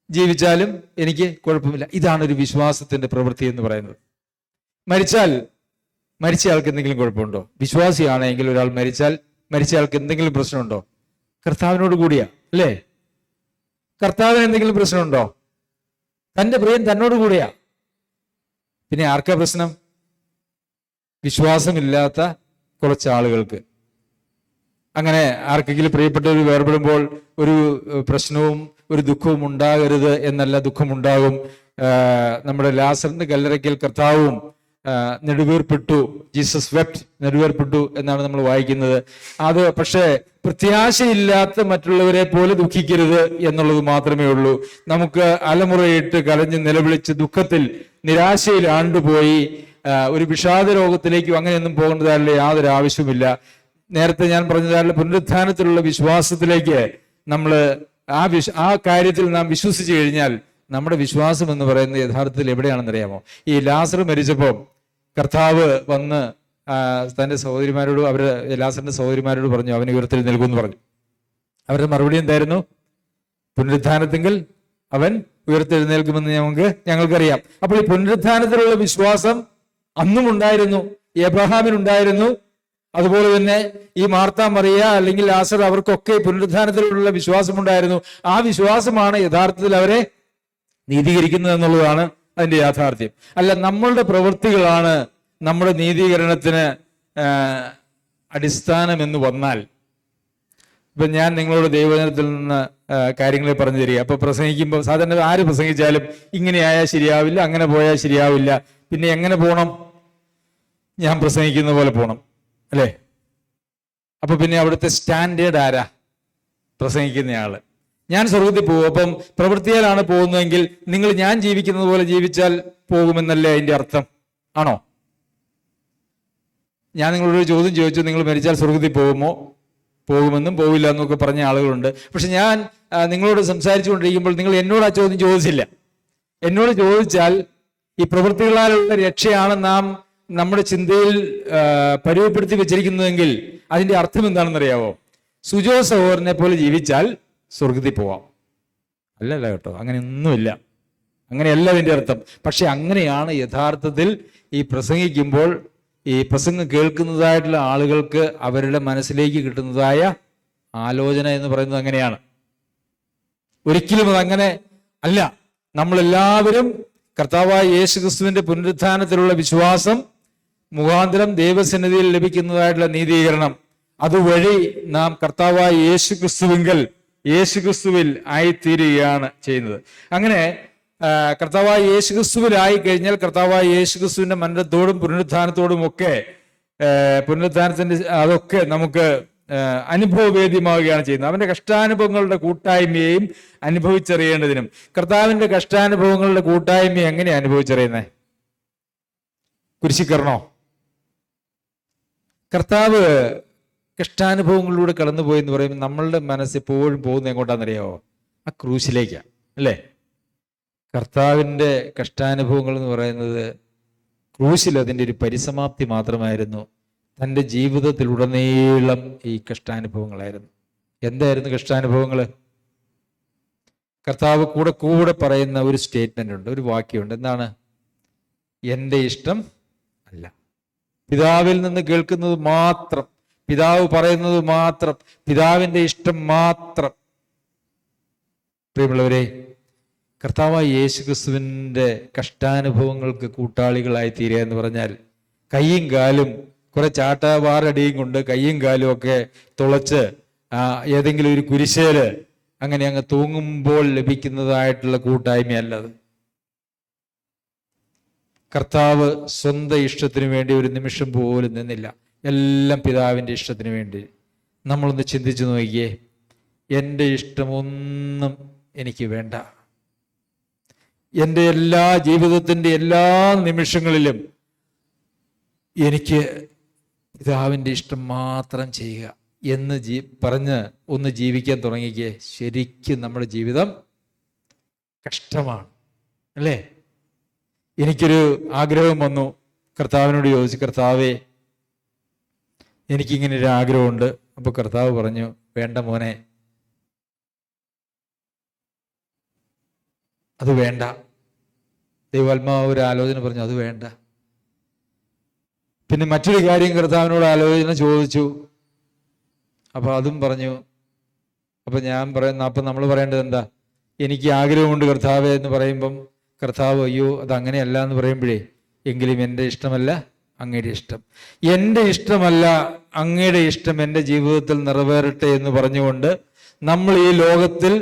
ജീവിച്ചാലും എനിക്ക് കുഴപ്പമില്ല. ഇതാണ് ഒരു വിശ്വാസത്തിന്റെ പ്രവൃത്തി എന്ന് പറയുന്നത്. മരിച്ചയാൾക്ക് എന്തെങ്കിലും കുഴപ്പമുണ്ടോ? വിശ്വാസിയാണെങ്കിൽ ഒരാൾ മരിച്ചയാൾക്ക് എന്തെങ്കിലും പ്രശ്നമുണ്ടോ? കർത്താവിനോട് കൂടിയാ അല്ലേ. കർത്താവിന് എന്തെങ്കിലും പ്രശ്നമുണ്ടോ? തന്റെ പ്രിയൻ തന്നോട് കൂടിയാ. പിന്നെ ആർക്കാ പ്രശ്നം? വിശ്വാസമില്ലാത്ത കുറച്ച് ആളുകൾക്ക്. അങ്ങനെ ആർക്കെങ്കിലും പ്രിയപ്പെട്ടവർ വേർപെടുമ്പോൾ ഒരു പ്രശ്നവും ഒരു ദുഃഖവും ഉണ്ടാകരുത് എന്നല്ല, ദുഃഖമുണ്ടാകും. നമ്മുടെ ലാസറിന്റെ കല്ലറയ്ക്കൽ കർത്താവും നെടുവീർപ്പിട്ടു, ജീസസ് വെപ്റ്റ്, നെടുവീർപ്പിട്ടു എന്നാണ് നമ്മൾ വായിക്കുന്നത്. അത് പക്ഷേ പ്രത്യാശയില്ലാത്ത മറ്റുള്ളവരെ പോലെ ദുഃഖിക്കരുത് എന്നുള്ളത് മാത്രമേ ഉള്ളൂ. നമുക്ക് അലമുറയിട്ട് കലഞ്ഞ് നിലവിളിച്ച് ദുഃഖത്തിൽ നിരാശയിൽ ആണ്ടുപോയി ഒരു വിഷാദ രോഗത്തിലേക്കും അങ്ങനെയൊന്നും പോകേണ്ടതായുള്ള യാതൊരു ആവശ്യവുമില്ല. നേരത്തെ ഞാൻ പറഞ്ഞതായുള്ള പുനരുത്ഥാനത്തിലുള്ള വിശ്വാസത്തിലേക്ക് നമ്മൾ ആ കാര്യത്തിൽ നാം വിശ്വസിച്ചു കഴിഞ്ഞാൽ നമ്മുടെ വിശ്വാസം എന്ന് പറയുന്നത് യഥാർത്ഥത്തിൽ എവിടെയാണെന്ന് അറിയാമോ? ഈ ലാസർ മരിച്ചപ്പോൾ കർത്താവ് വന്ന് തൻ്റെ സഹോദരിമാരോട്, ലാസറിന്റെ സഹോദരിമാരോട് പറഞ്ഞു അവന് ഉയർത്തെഴുന്നേൽക്കുമെന്ന് പറഞ്ഞു. അവരുടെ മറുപടി എന്തായിരുന്നു? പുനരുത്ഥാനത്തെങ്കിൽ അവൻ ഉയർത്തെഴുന്നേൽക്കുമെന്ന് ഞങ്ങൾക്കറിയാം. അപ്പോൾ ഈ പുനരുത്ഥാനത്തിലുള്ള വിശ്വാസം അന്നും ഉണ്ടായിരുന്നു, എബ്രഹാമിനുണ്ടായിരുന്നു. അതുപോലെ തന്നെ ഈ മാർത്ത, മറിയ അല്ലെങ്കിൽ ലാസർ അവർക്കൊക്കെ പുനരുത്ഥാനത്തിലുള്ള വിശ്വാസമുണ്ടായിരുന്നു. ആ വിശ്വാസമാണ് യഥാർത്ഥത്തിൽ അവരെ നീതീകരിക്കുന്നത് എന്നുള്ളതാണ് അതിന്റെ യാഥാർത്ഥ്യം. അല്ല, നമ്മളുടെ പ്രവൃത്തികളാണ് നമ്മുടെ നീതീകരണത്തിന് അടിസ്ഥാനം എന്ന് വന്നാൽ, ഇപ്പൊ ഞാൻ നിങ്ങളോട് ദൈവവചനത്തിൽ നിന്ന് കാര്യങ്ങളെ പറഞ്ഞു തരിക. അപ്പൊ പ്രസംഗിക്കുമ്പോൾ സാധാരണ ആര് പ്രസംഗിച്ചാലും ഇങ്ങനെയായാൽ ശരിയാവില്ല, അങ്ങനെ പോയാൽ ശരിയാവില്ല, പിന്നെ എങ്ങനെ പോകണം? ഞാൻ പ്രസംഗിക്കുന്ന പോലെ പോകണം, അല്ലേ? അപ്പൊ പിന്നെ അവിടുത്തെ സ്റ്റാൻഡേർഡ് ആരാ? പ്രസംഗിക്കുന്നയാള്. ഞാൻ സ്വർഗത്തിൽ പോകും, അപ്പം പ്രവൃത്തിയാലാണ് പോകുന്നതെങ്കിൽ നിങ്ങൾ ഞാൻ ജീവിക്കുന്നത് പോലെ ജീവിച്ചാൽ പോകുമെന്നല്ലേ അതിന്റെ അർത്ഥം? ആണോ? ഞാൻ നിങ്ങളോട് ചോദ്യം ചോദിച്ചു, നിങ്ങൾ മരിച്ചാൽ സ്വർഗത്തിൽ പോകുമെന്നും പോവില്ല എന്നൊക്കെ പറഞ്ഞ ആളുകളുണ്ട്. പക്ഷെ ഞാൻ നിങ്ങളോട് സംസാരിച്ചു കൊണ്ടിരിക്കുമ്പോൾ നിങ്ങൾ എന്നോട് ആ ചോദ്യം ചോദിച്ചില്ല. എന്നോട് ചോദിച്ചാൽ ഈ പ്രവൃത്തികളാലുള്ള രക്ഷയാണ് നാം നമ്മുടെ ചിന്തയിൽ പരിവപ്പെടുത്തി വെച്ചിരിക്കുന്നതെങ്കിൽ അതിന്റെ അർത്ഥം എന്താണെന്നറിയാവോ? സുജോ സഹോദരനെ പോലെ ജീവിച്ചാൽ സ്വർഗത്തിൽ പോവാം. അല്ലല്ല കേട്ടോ, അങ്ങനെയൊന്നുമില്ല. അങ്ങനെയല്ല അതിന്റെ അർത്ഥം. പക്ഷെ അങ്ങനെയാണ് യഥാർത്ഥത്തിൽ ഈ പ്രസംഗിക്കുമ്പോൾ ഈ പ്രസംഗം കേൾക്കുന്നതായിട്ടുള്ള ആളുകൾക്ക് അവരുടെ മനസ്സിലേക്ക് കിട്ടുന്നതായ ആലോചന എന്ന് പറയുന്നത് അങ്ങനെയാണ്. ഒരിക്കലും അതങ്ങനെ അല്ല. നമ്മളെല്ലാവരും കർത്താവായ യേശുക്രിസ്തുവിന്റെ പുനരുത്ഥാനത്തിലുള്ള വിശ്വാസം മുഖാന്തരം ദൈവസന്നിധിയിൽ ലഭിക്കുന്നതായിട്ടുള്ള നീതീകരണം, അതുവഴി നാം കർത്താവായ യേശുക്രിസ്തുവിൽ ആയിത്തീരുകയാണ് ചെയ്യുന്നത്. അങ്ങനെ കർത്താവായ യേശുക്രിസ്തുവിലായി കഴിഞ്ഞാൽ കർത്താവായ യേശുക്രിസ്തുവിന്റെ മരണത്തോടും പുനരുത്ഥാനത്തോടും ഒക്കെ പുനരുത്ഥാനത്തിന്റെ അതൊക്കെ നമുക്ക് അനുഭവവേദ്യമാവുകയാണ് ചെയ്യുന്നത്. അവന്റെ കഷ്ടാനുഭവങ്ങളുടെ കൂട്ടായ്മയെയും അനുഭവിച്ചറിയേണ്ടതിനും. കർത്താവിന്റെ കഷ്ടാനുഭവങ്ങളുടെ കൂട്ടായ്മയെ എങ്ങനെയാണ് അനുഭവിച്ചറിയുന്നത്? കുരിശിക്കരണോ? കർത്താവ് കഷ്ടാനുഭവങ്ങളിലൂടെ കടന്നുപോയി എന്ന് പറയുമ്പോൾ നമ്മളുടെ മനസ്സ് എപ്പോഴും പോകുന്നത് എങ്ങോട്ടാണെന്നറിയാവോ? ആ ക്രൂശിലേക്കാണ്, അല്ലേ? കർത്താവിൻ്റെ കഷ്ടാനുഭവങ്ങൾ എന്ന് പറയുന്നത് ക്രൂശിൽ അതിൻ്റെ ഒരു പരിസമാപ്തി മാത്രമായിരുന്നു. തൻ്റെ ജീവിതത്തിലുടനീളം ഈ കഷ്ടാനുഭവങ്ങളായിരുന്നു. എന്തായിരുന്നു കഷ്ടാനുഭവങ്ങൾ? കർത്താവ് കൂടെ പറയുന്ന ഒരു സ്റ്റേറ്റ്മെന്റ് ഉണ്ട്, ഒരു വാക്യമുണ്ട്. എന്താണ്? എൻ്റെ ഇഷ്ടം അല്ല, പിതാവിൽ നിന്ന് കേൾക്കുന്നത് മാത്രം, പിതാവ് പറയുന്നത് മാത്രം, പിതാവിൻ്റെ ഇഷ്ടം മാത്രം. പ്രിയമുള്ളവരെ, കർത്താവായ യേശുക്രിസ്തുവിൻ്റെ കഷ്ടാനുഭവങ്ങൾക്ക് കൂട്ടാളികളായി തീരുക എന്ന് പറഞ്ഞാൽ കയ്യും കാലും കുറെ ചാട്ടവാറടിയും കൊണ്ട് കയ്യും കാലും ഒക്കെ തുളച്ച് ഏതെങ്കിലും ഒരു കുരിശേല് അങ്ങനെ അങ്ങ് തൂങ്ങുമ്പോൾ ലഭിക്കുന്നതായിട്ടുള്ള കൂട്ടായ്മയല്ലത്. കർത്താവ് സ്വന്തം ഇഷ്ടത്തിന് വേണ്ടി ഒരു നിമിഷം പോലും നിന്നില്ല. എല്ലാം പിതാവിൻ്റെ ഇഷ്ടത്തിന് വേണ്ടി. നമ്മളൊന്ന് ചിന്തിച്ചു നോക്കിയേ, എൻ്റെ ഇഷ്ടമൊന്നും എനിക്ക് വേണ്ട. എൻ്റെ എല്ലാ ജീവിതത്തിൻ്റെ എല്ലാ നിമിഷങ്ങളിലും എനിക്ക് പിതാവിൻ്റെ ഇഷ്ടം മാത്രം ചെയ്യുക എന്ന് പറഞ്ഞ് ഒന്ന് ജീവിക്കാൻ തുടങ്ങിക്കേ, ശരിക്കും നമ്മുടെ ജീവിതം കഷ്ടമാണ്, അല്ലേ? എനിക്കൊരു ആഗ്രഹം വന്നു, കർത്താവിനോട് ചോദിച്ചു, കർത്താവേ എനിക്കിങ്ങനെ ഒരു ആഗ്രഹമുണ്ട്. അപ്പോൾ കർത്താവ് പറഞ്ഞു, വേണ്ട മോനെ, അത് വേണ്ട. ദൈവാത്മാവ് ഒരു ആലോചന പറഞ്ഞു, അത് വേണ്ട. പിന്നെ മറ്റൊരു കാര്യം കർത്താവിനോട് ആലോചന ചോദിച്ചു, അപ്പൊ അതും പറഞ്ഞു. അപ്പൊ ഞാൻ പറയുന്ന, അപ്പൊ നമ്മൾ പറയേണ്ടത് എന്താ? എനിക്ക് ആഗ്രഹമുണ്ട് കർത്താവേ എന്ന് പറയുമ്പം കർത്താവ്, അയ്യോ അതങ്ങനെയല്ല എന്ന് പറയുമ്പോഴേ, എങ്കിലും എൻ്റെ ഇഷ്ടമല്ല അങ്ങയുടെ ഇഷ്ടം. എൻ്റെ ഇഷ്ടമല്ല, അങ്ങയുടെ ഇഷ്ടം എൻ്റെ ജീവിതത്തിൽ നിറവേറട്ടെ എന്ന് പറഞ്ഞുകൊണ്ട് നമ്മൾ ഈ ലോകത്തിൽ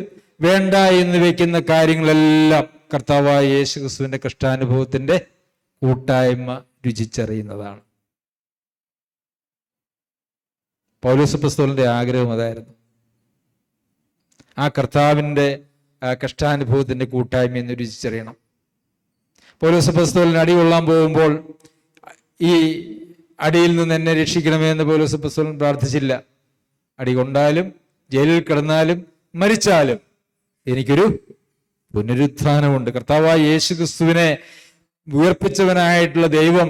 വേണ്ട എന്ന് വെക്കുന്ന കാര്യങ്ങളെല്ലാം കർത്താവായ യേശുക്രിസ്തുവിന്റെ കഷ്ടാനുഭവത്തിന്റെ കൂട്ടായ്മ രുചിച്ചറിയുന്നതാണ്. പൗലോസ് അപ്പോസ്തലന്റെ ആഗ്രഹം അതായിരുന്നു, ആ കർത്താവിൻ്റെ കഷ്ടാനുഭവത്തിന്റെ കൂട്ടായ്മ എന്ന് രുചിച്ചറിയണം. പൗലോസ് അപ്പോസ്തലൻ അടി കൊള്ളാൻ പോകുമ്പോൾ ഈ അടിയിൽ നിന്ന് എന്നെ രക്ഷിക്കണമേ എന്ന് പൗലോസ് അപ്പോസ്തലൻ പ്രാർത്ഥിച്ചില്ല. അടി കൊണ്ടാലും ജയിലിൽ കിടന്നാലും മരിച്ചാലും എനിക്കൊരു പുനരുത്ഥാനമുണ്ട്. കർത്താവായ യേശുക്രിസ്തുവിനെ ഉയർപ്പിച്ചവനായിട്ടുള്ള ദൈവം,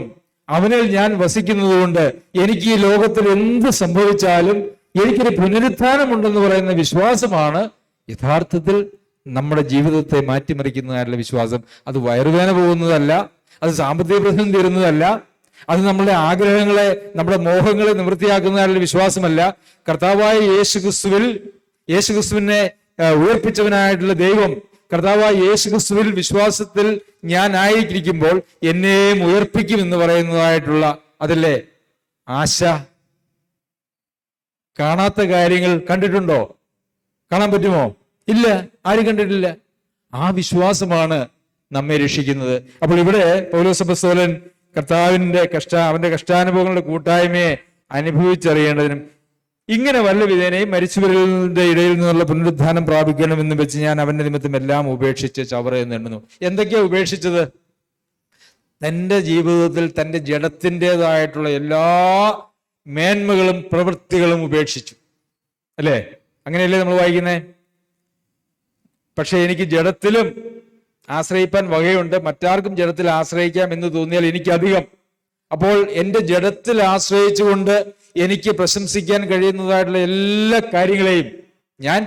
അവനിൽ ഞാൻ വസിക്കുന്നത് കൊണ്ട് എനിക്ക് ഈ ലോകത്തിൽ എന്ത് സംഭവിച്ചാലും എനിക്കൊരു പുനരുത്ഥാനമുണ്ടെന്ന് പറയുന്ന വിശ്വാസമാണ് യഥാർത്ഥത്തിൽ നമ്മുടെ ജീവിതത്തെ മാറ്റിമറിക്കുന്നതായിട്ടുള്ള വിശ്വാസം. അത് വയറുവേദന പോകുന്നതല്ല, അത് സാമ്പത്തിക പ്രശ്നം തീരുന്നതല്ല, അത് നമ്മുടെ ആഗ്രഹങ്ങളെ, നമ്മുടെ മോഹങ്ങളെ നിവൃത്തിയാക്കുന്നതായിട്ടുള്ള വിശ്വാസമല്ല. കർത്താവായ യേശുക്രിസ്തുവിനെ ഉയർപ്പിച്ചവനായിട്ടുള്ള ദൈവം, കർത്താവായ യേശുക്രിസ്തുവിൽ വിശ്വാസത്തിൽ ഞാൻ ആയിരിക്കുമ്പോൾ എന്നെയും ഉയർപ്പിക്കും എന്ന് പറയുന്നതായിട്ടുള്ള അതല്ലേ ആശ. കാണാത്ത കാര്യങ്ങൾ കണ്ടിട്ടുണ്ടോ? കാണാൻ പറ്റുമോ? ഇല്ല, ആരും കണ്ടിട്ടില്ല. ആ വിശ്വാസമാണ് നമ്മെ രക്ഷിക്കുന്നത്. അപ്പോൾ ഇവിടെ പൗലോസ് അപ്പോസ്തലൻ കർത്താവിന്റെ അവന്റെ കഷ്ടാനുഭവങ്ങളുടെ കൂട്ടായ്മയെ അനുഭവിച്ചറിയേണ്ടതിനും ഇങ്ങനെ വല്ല വിധേനയും മരിച്ചവരുടെ ഇടയിൽ നിന്നുള്ള പുനരുദ്ധാനം പ്രാപിക്കണമെന്ന് വെച്ച് ഞാൻ അവന്റെ നിമിത്തം എല്ലാം ഉപേക്ഷിച്ച് ചവറയെന്ന് എണ്ണുന്നു. എന്തൊക്കെയാ ഉപേക്ഷിച്ചത്? തൻ്റെ ജീവിതത്തിൽ തൻ്റെ ജഡത്തിൻ്റെതായിട്ടുള്ള എല്ലാ മേന്മകളും പ്രവൃത്തികളും ഉപേക്ഷിച്ചു. അല്ലേ? അങ്ങനെയല്ലേ നമ്മൾ വായിക്കുന്നേ? പക്ഷെ എനിക്ക് ജഡത്തിലും ആശ്രയിപ്പാൻ വകയുണ്ട്, മറ്റാർക്കും ജഡത്തിൽ ആശ്രയിക്കാം എന്ന് തോന്നിയാൽ എനിക്കധികം. അപ്പോൾ എൻ്റെ ജഡത്തിൽ ആശ്രയിച്ചുകൊണ്ട് എനിക്ക് പ്രശംസിക്കാൻ കഴിയുന്നതായിട്ടുള്ള എല്ലാ കാര്യങ്ങളെയും ഞാൻ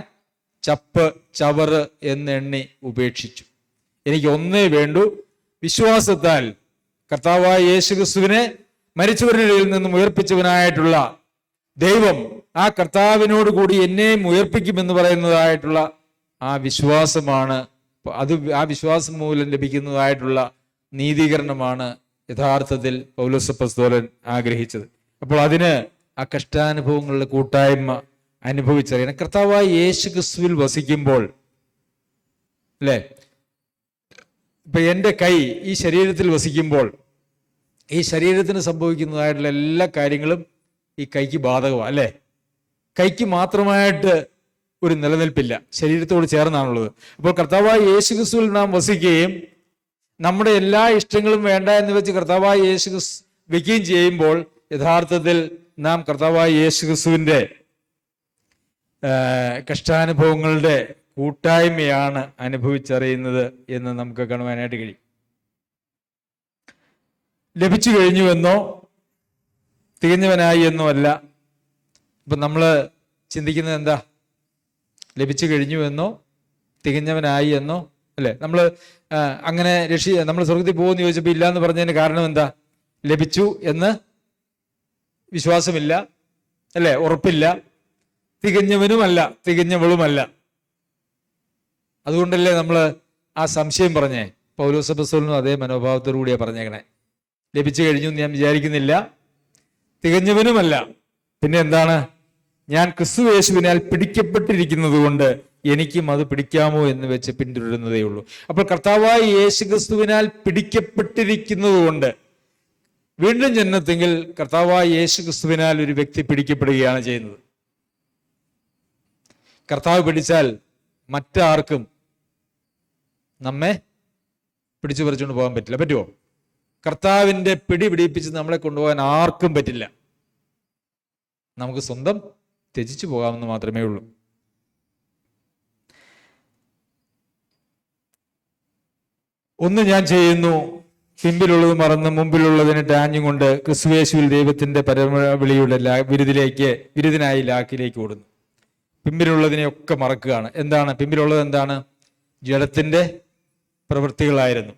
ചവറ് എന്നെണ്ണി ഉപേക്ഷിച്ചു. എനിക്ക് ഒന്നേ വേണ്ടു, വിശ്വാസത്താൽ കർത്താവായ യേശുക്രിസ്തുവിനെ മരിച്ചവരുടെ ഇടയിൽ നിന്നും ഉയർപ്പിച്ചവനായിട്ടുള്ള ദൈവം ആ കർത്താവിനോട് കൂടി എന്നെയും ഉയർപ്പിക്കുമെന്ന് പറയുന്നതായിട്ടുള്ള ആ വിശ്വാസമാണ്. ആ വിശ്വാസം മൂലം ലഭിക്കുന്നതായിട്ടുള്ള നീതീകരണമാണ് യഥാർത്ഥത്തിൽ പൗലോസ് അപ്പോസ്തലൻ ആഗ്രഹിച്ചത്. അപ്പോൾ അതിന് ആ കഷ്ടാനുഭവങ്ങളുടെ കൂട്ടായ്മ അനുഭവിച്ചറിയണം. കർത്താവായ യേശുക്രിസ്തുവിൽ വസിക്കുമ്പോൾ അല്ലേ, ഇപ്പൊ എൻ്റെ കൈ ഈ ശരീരത്തിൽ വസിക്കുമ്പോൾ ഈ ശരീരത്തിന് സംഭവിക്കുന്നതായിട്ടുള്ള എല്ലാ കാര്യങ്ങളും ഈ കൈക്ക് ബാധകമാണ്. അല്ലേ? കൈക്ക് മാത്രമായിട്ട് ഒരു നിലനിൽപ്പില്ല, ശരീരത്തോട് ചേർന്നാണുള്ളത്. അപ്പോൾ കർത്താവായ യേശുക്രിസ്തുവിൽ നാം വസിക്കുകയും നമ്മുടെ എല്ലാ ഇഷ്ടങ്ങളും വേണ്ട എന്ന് വെച്ച് കർത്താവായ യേശുക്രിസ്തു വെക്കുകയും ചെയ്യുമ്പോൾ യഥാർത്ഥത്തിൽ നാം കർത്താവായ യേശുക്രിസ്തുവിന്റെ കഷ്ടാനുഭവങ്ങളുടെ കൂട്ടായ്മയാണ് അനുഭവിച്ചറിയുന്നത് എന്ന് നമുക്ക് കാണുവാനായിട്ട് കഴിയും. ലഭിച്ചു കഴിഞ്ഞുവെന്നോ തികഞ്ഞവനായി എന്നോ അല്ല. ഇപ്പം നമ്മൾ ചിന്തിക്കുന്നത് എന്താ? ലഭിച്ചു കഴിഞ്ഞുവെന്നോ തികഞ്ഞവനായി എന്നോ അല്ലേ? നമ്മൾ അങ്ങനെ നമ്മൾ സ്വർഗത്തിൽ പോകുമെന്ന് ചോദിച്ചപ്പോൾ ഇല്ല എന്ന് പറഞ്ഞതിന് കാരണം എന്താ? ലഭിച്ചു എന്ന് വിശ്വാസമില്ല, അല്ലേ? ഉറപ്പില്ല. തികഞ്ഞവനുമല്ല, തികഞ്ഞവളുമല്ല. അതുകൊണ്ടല്ലേ നമ്മൾ ആ സംശയം പറഞ്ഞേ? പൗലോസ് അപ്പോസ്തലനും അതേ മനോഭാവത്തോടു കൂടിയാ പറഞ്ഞേക്കണേ. ലഭിച്ചു കഴിഞ്ഞു എന്ന് ഞാൻ വിചാരിക്കുന്നില്ല, തികഞ്ഞവനുമല്ല. പിന്നെ എന്താണ്? ഞാൻ ക്രിസ്തു യേശുവിനാൽ പിടിക്കപ്പെട്ടിരിക്കുന്നത് കൊണ്ട് എനിക്കും അത് പിടിക്കാമോ എന്ന് വെച്ച് പിന്തുടരുന്നതേ ഉള്ളൂ. അപ്പോൾ കർത്താവായ യേശു ക്രിസ്തുവിനാൽ പിടിക്കപ്പെട്ടിരിക്കുന്നത് കൊണ്ട് വീണ്ടും ജന്മത്തെങ്കിൽ കർത്താവായ യേശു ക്രിസ്തുവിനാൽ ഒരു വ്യക്തി പിടിക്കപ്പെടുകയാണ് ചെയ്യുന്നത്. കർത്താവ് പിടിച്ചാൽ മറ്റാർക്കും നമ്മെ പിടിച്ചു പറിച്ചുകൊണ്ട് പോകാൻ പറ്റില്ല. പറ്റുമോ? കർത്താവിൻ്റെ പിടി പിടിപ്പിച്ച് നമ്മളെ കൊണ്ടുപോകാൻ ആർക്കും പറ്റില്ല. നമുക്ക് സ്വന്തം ത്യജിച്ചു പോകാമെന്ന് മാത്രമേ ഉള്ളൂ. ഒന്ന് ഞാൻ ചെയ്യുന്നു, പിമ്പിലുള്ളത് മറന്ന് മുമ്പിലുള്ളതിന് ടാഞ്ഞും കൊണ്ട് ക്രിസ്തുയേശുവിൽ ദൈവത്തിന്റെ പരമവിളിയുടെ വിരുദിനായി ലാക്കിലേക്ക് ഓടുന്നു. പിമ്പിലുള്ളതിനെയൊക്കെ മറക്കുകയാണ്. എന്താണ് പിമ്പിലുള്ളത്? എന്താണ്? ജഡത്തിന്റെ പ്രവൃത്തികളായിരുന്നു.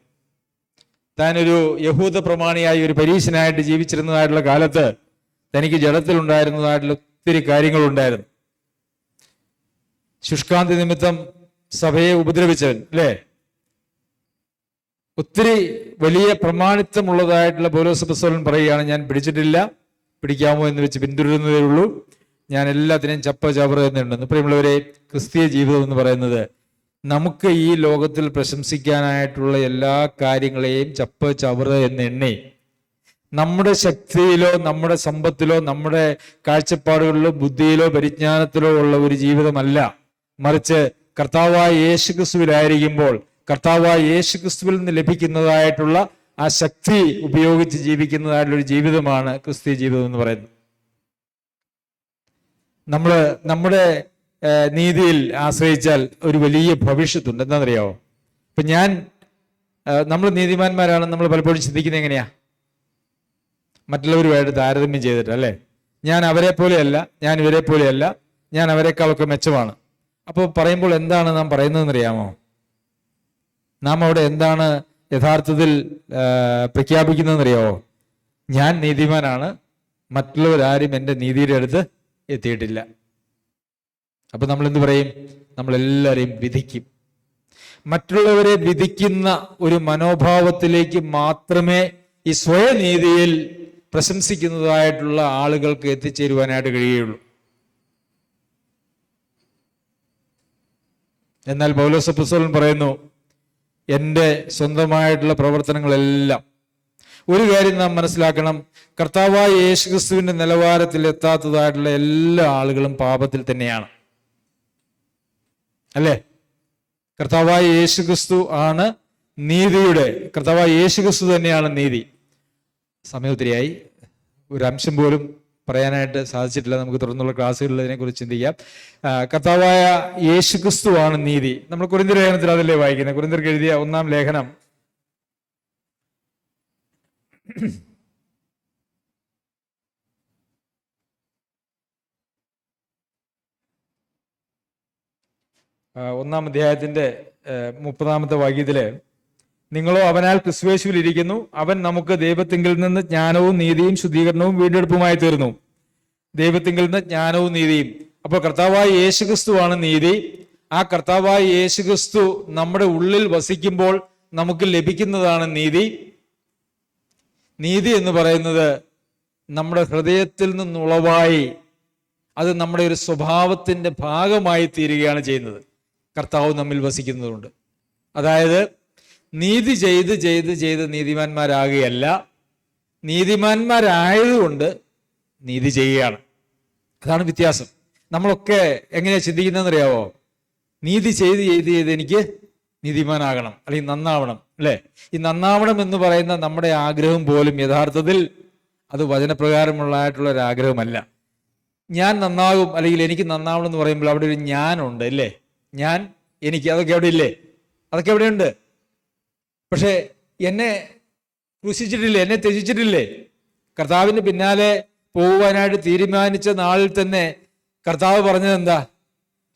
താനൊരു യഹൂദ പ്രമാണിയായി ഒരു പരീശനായിട്ട് ജീവിച്ചിരുന്നതായിട്ടുള്ള കാലത്ത് തനിക്ക് ജഡത്തിലുണ്ടായിരുന്നതായിട്ടുള്ള ഒത്തിരി കാര്യങ്ങളുണ്ടായിരുന്നു. ശുഷ്കാന്തി നിമിത്തം സഭയെ ഉപദ്രവിച്ചവൻ, അല്ലേ? ഒത്തിരി വലിയ പ്രമാണിത്വമുള്ളതായിട്ടുള്ള പൗലോസ് അപ്പോസ്തലൻ പറയുകയാണ്, ഞാൻ പിടിച്ചിട്ടില്ല, പിടിക്കാമോ എന്ന് വെച്ച് പിന്തുടരുന്നതേ ഉള്ളൂ, ഞാൻ എല്ലാത്തിനെയും ചപ്പ ചവറ് എന്നുണ്ടെന്ന്. പ്രിയമുള്ളവരെ, ക്രിസ്തീയ ജീവിതം എന്ന് പറയുന്നത് നമുക്ക് ഈ ലോകത്തിൽ പ്രശംസിക്കാനായിട്ടുള്ള എല്ലാ കാര്യങ്ങളെയും ചപ്പ് ചവറ് എന്നെണ്ണി നമ്മുടെ ശക്തിയിലോ നമ്മുടെ സമ്പത്തിലോ നമ്മുടെ കാഴ്ചപ്പാടുകളിലോ ബുദ്ധിയിലോ പരിജ്ഞാനത്തിലോ ഉള്ള ഒരു ജീവിതമല്ല. മറിച്ച് കർത്താവായ യേശുക്രിസ്തുവിലായിരിക്കുമ്പോൾ കർത്താവായ യേശുക്രിസ്തുവിൽ നിന്ന് ലഭിക്കുന്നതായിട്ടുള്ള ആ ശക്തി ഉപയോഗിച്ച് ജീവിക്കുന്നതായിട്ടുള്ള ഒരു ജീവിതമാണ് ക്രിസ്തീയ ജീവിതം എന്ന് പറയുന്നത്. നമ്മുടെ നീതിയിൽ ആശ്രയിച്ചാൽ ഒരു വലിയ ഭവിഷ്യത്തുണ്ട്. എന്താണെന്നറിയാവോ? ഇപ്പൊ നമ്മൾ നീതിമാന്മാരാണ്, നമ്മൾ പലപ്പോഴും ചിന്തിക്കുന്നത് എങ്ങനെയാ? മറ്റുള്ളവരുമായിട്ട് താരതമ്യം ചെയ്തിട്ട്, അല്ലേ? ഞാൻ അവരെ പോലെയല്ല, ഞാൻ ഇവരെ പോലെയല്ല, ഞാൻ അവരെക്കാളൊക്കെ മെച്ചമാണ്. അപ്പോൾ പറയുമ്പോൾ എന്താണ് നാം പറയുന്നതെന്നറിയാമോ? നാം അവിടെ എന്താണ് യഥാർത്ഥത്തിൽ പ്രഖ്യാപിക്കുന്നതെന്നറിയാമോ? ഞാൻ നീതിമാനാണ്, മറ്റുള്ളവരാരും എൻ്റെ നീതിയുടെ അടുത്ത് എത്തിയിട്ടില്ല. അപ്പൊ നമ്മൾ എന്ത് പറയും? നമ്മളെല്ലാവരെയും വിധിക്കും. മറ്റുള്ളവരെ വിധിക്കുന്ന ഒരു മനോഭാവത്തിലേക്ക് മാത്രമേ ഈ സ്വയനീതിയിൽ പ്രശംസിക്കുന്നതായിട്ടുള്ള ആളുകൾക്ക് എത്തിച്ചേരുവാനായിട്ട് കഴിയുള്ളൂ. എന്നാൽ പൗലോസ് അപ്പോസ്തലൻ പറയുന്നു, എൻ്റെ സ്വന്തമായിട്ടുള്ള പ്രവർത്തനങ്ങളെല്ലാം, ഒരു കാര്യം നാം മനസ്സിലാക്കണം, കർത്താവായ യേശുക്രിസ്തുവിന്റെ നിലവാരത്തിൽ എത്താത്തതായിട്ടുള്ള എല്ലാ ആളുകളും പാപത്തിൽ തന്നെയാണ്, അല്ലേ? കർത്താവായ യേശുക്രിസ്തു ആണ് നീതിയുടെ, കർത്താവായ യേശുക്രിസ്തു തന്നെയാണ് നീതി. സമയം ഒത്തിരിയായി, ഒരു അംശം പോലും പറയാനായിട്ട് സാധിച്ചിട്ടില്ല. നമുക്ക് തുടർന്നുള്ള ക്ലാസ്സുകളിൽ ഇതിനെക്കുറിച്ച് ചിന്തിക്കാം. കർത്താവായ യേശുക്രിസ്തു ആണ് നീതി. നമ്മൾ കൊരിന്ത്യർ ലേഖനത്തിൽ അതല്ലേ വായിക്കുന്നത്? കൊരിന്ത്യർക്ക് എഴുതിയ 1-ാം ലേഖനം 1-ാം അധ്യായത്തിന്റെ 30-ാമത്തെ വാക്യത്തില്, നിങ്ങളോ അവനാൽ ക്രിസ്തുയേശുവിൽ ഇരിക്കുന്നു, അവൻ നമുക്ക് ദൈവത്തിങ്കിൽ നിന്ന് ജ്ഞാനവും നീതിയും ശുദ്ധീകരണവും വീണ്ടെടുപ്പുമായി തീർന്നു. ദൈവത്തിങ്കിൽ നിന്ന് ജ്ഞാനവും നീതിയും. അപ്പോൾ കർത്താവായ യേശുക്രിസ്തുവാണ് നീതി. ആ കർത്താവായ യേശുക്രിസ്തു നമ്മുടെ ഉള്ളിൽ വസിക്കുമ്പോൾ നമുക്ക് ലഭിക്കുന്നതാണ് നീതി. നീതി എന്ന് പറയുന്നത് നമ്മുടെ ഹൃദയത്തിൽ നിന്നുളവായി അത് നമ്മുടെ ഒരു സ്വഭാവത്തിന്റെ ഭാഗമായി തീരുകയാണ് ചെയ്യുന്നത്, കർത്താവ് നമ്മിൽ വസിക്കുന്നതുകൊണ്ട്. അതായത് നീതി ചെയ്ത് ചെയ്ത് ചെയ്ത് നീതിമാന്മാരാകുകയല്ല, നീതിമാന്മാരായതുകൊണ്ട് നീതി ചെയ്യുകയാണ്. അതാണ് വ്യത്യാസം. നമ്മളൊക്കെ എങ്ങനെയാ ചിന്തിക്കുന്നതെന്നറിയാവോ? നീതി ചെയ്ത് ചെയ്ത് ചെയ്ത് എനിക്ക് നീതിമാനാകണം, അല്ലെങ്കിൽ നന്നാവണം, അല്ലേ? ഈ നന്നാവണം എന്ന് പറയുന്ന നമ്മുടെ ആഗ്രഹം പോലും യഥാർത്ഥത്തിൽ അത് വചനപ്രകാരമുള്ളതായിട്ടുള്ള ഒരു ആഗ്രഹമല്ല. ഞാൻ നന്നാകും, അല്ലെങ്കിൽ എനിക്ക് നന്നാവണം എന്ന് പറയുമ്പോൾ അവിടെ ഒരു ഞാനുണ്ട്, അല്ലേ? ഞാൻ, എനിക്ക്, അതൊക്കെ അവിടെ ഇല്ലേ? അതൊക്കെ എവിടെയുണ്ട്? പക്ഷെ എന്നെ ക്രൂശിച്ചിട്ടില്ലേ? എന്നെ ത്യജിച്ചിട്ടില്ലേ? കർത്താവിന് പിന്നാലെ പോകുവാനായിട്ട് തീരുമാനിച്ച നാളിൽ തന്നെ കർത്താവ് പറഞ്ഞത് എന്താ?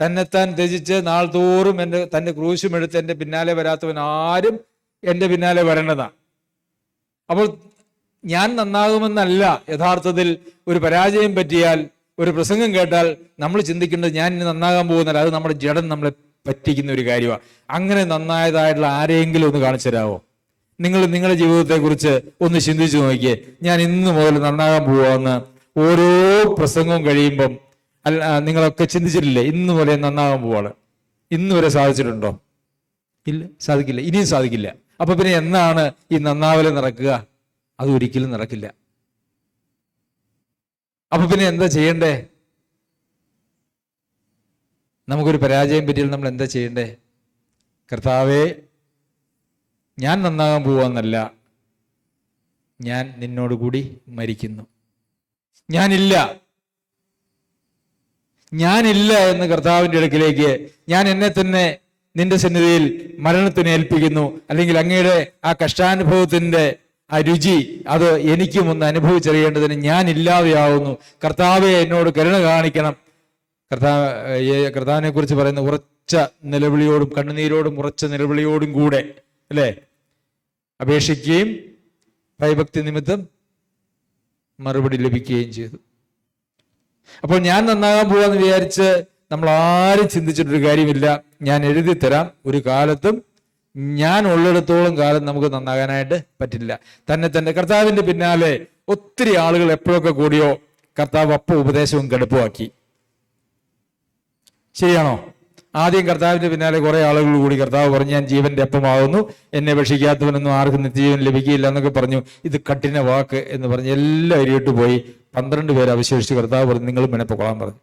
തന്നെത്താൻ ത്യജിച്ച് നാൾ തോറും തൻ്റെ ക്രൂശും എടുത്ത് എൻ്റെ പിന്നാലെ വരാത്തവൻ ആരും എൻ്റെ പിന്നാലെ വരേണ്ടതാണ്. അപ്പോൾ ഞാൻ നന്നാകുമെന്നല്ല യഥാർത്ഥത്തിൽ. ഒരു പരാജയം പറ്റിയാൽ, ഒരു പ്രസംഗം കേട്ടാൽ നമ്മൾ ചിന്തിക്കേണ്ടത് ഞാൻ ഇനി നന്നാകാൻ പോകുന്നില്ല. അത് നമ്മുടെ ജഡം നമ്മളെ പറ്റിക്കുന്ന ഒരു കാര്യമാണ്. അങ്ങനെ നന്നായതായിട്ടുള്ള ആരെയെങ്കിലും ഒന്ന് കാണിച്ചു തരാമോ? നിങ്ങളുടെ ജീവിതത്തെക്കുറിച്ച് ഒന്ന് ചിന്തിച്ചു നോക്കിയേ. ഞാൻ ഇന്ന് മുതൽ നന്നാകാൻ പോവാന്ന് ഓരോ പ്രസംഗവും കഴിയുമ്പം നിങ്ങളൊക്കെ ചിന്തിച്ചിട്ടില്ലേ? ഇന്ന് മുതൽ നന്നാകാൻ പോവാണ്. ഇന്ന് വരെ സാധിച്ചിട്ടുണ്ടോ? ഇല്ല, സാധിക്കില്ല, ഇനിയും സാധിക്കില്ല. അപ്പൊ പിന്നെ എന്നാണ് ഈ നന്നാവല് നടക്കുക? അത് ഒരിക്കലും നടക്കില്ല. അപ്പൊ പിന്നെ എന്താ ചെയ്യണ്ടേ? നമുക്കൊരു പരാജയം പറ്റിയാൽ നമ്മൾ എന്താ ചെയ്യണ്ടേ? കർത്താവേ, ഞാൻ നന്നാകാൻ പോവാന്നല്ല, ഞാൻ നിന്നോടുകൂടി മരിക്കുന്നു. ഞാനില്ല എന്ന് കർത്താവിൻ്റെ അടുക്കിലേക്ക് ഞാൻ എന്നെ തന്നെ നിന്റെ സന്നിധിയിൽ മരണത്തിന് ഏൽപ്പിക്കുന്നു. അല്ലെങ്കിൽ അങ്ങയുടെ ആ കഷ്ടാനുഭവത്തിന്റെ ആ രുചി അത് എനിക്കും ഒന്ന് അനുഭവിച്ചറിയേണ്ടതിന് ഞാൻ ഇല്ലാതെയാവുന്നു. കർത്താവെ, എന്നോട് കരുണ കാണിക്കണം. കർത്താവിനെ കുറിച്ച് പറയുന്ന ഉറച്ച നിലവിളിയോടും കണ്ണുനീരോടും ഉറച്ച നിലവിളിയോടും കൂടെ, അല്ലേ, അപേക്ഷിക്കുകയും ഭയഭക്തി നിമിത്തം മറുപടി ലഭിക്കുകയും ചെയ്തു. അപ്പോൾ ഞാൻ നന്നാകാൻ പോവാന്ന് വിചാരിച്ച് നമ്മൾ ആരും ചിന്തിച്ചിട്ടൊരു കാര്യമില്ല. ഞാൻ എഴുതി തരാം, ഒരു കാലത്തും ഞാൻ ഉള്ളിടത്തോളം കാലം നമുക്ക് നന്നാകാനായിട്ട് പറ്റില്ല. തന്നെ കർത്താവിന്റെ പിന്നാലെ ഒത്തിരി ആളുകൾ എപ്പോഴൊക്കെ കൂടിയോ കർത്താവ് അപ്പം ഉപദേശവും കടുപ്പമാക്കി. ശരിയാണോ? ആദ്യം കർത്താവിന്റെ പിന്നാലെ കുറെ ആളുകൾ കൂടി കർത്താവ് പറഞ്ഞു, ഞാൻ ജീവന്റെ അപ്പമാകുന്നു, എന്നെ ഭക്ഷിക്കാത്തവനൊന്നും ആർക്കും നിത്യജീവൻ ലഭിക്കില്ല എന്നൊക്കെ പറഞ്ഞു. ഇത് കഠിന വാക്ക് എന്ന് പറഞ്ഞ് എല്ലാം എരിയിട്ട് പോയി. 12 പേര് അവശേഷിച്ച് കർത്താവ് പറഞ്ഞു, നിങ്ങളും എന്നെ പൊക്കോളാൻ പറഞ്ഞു.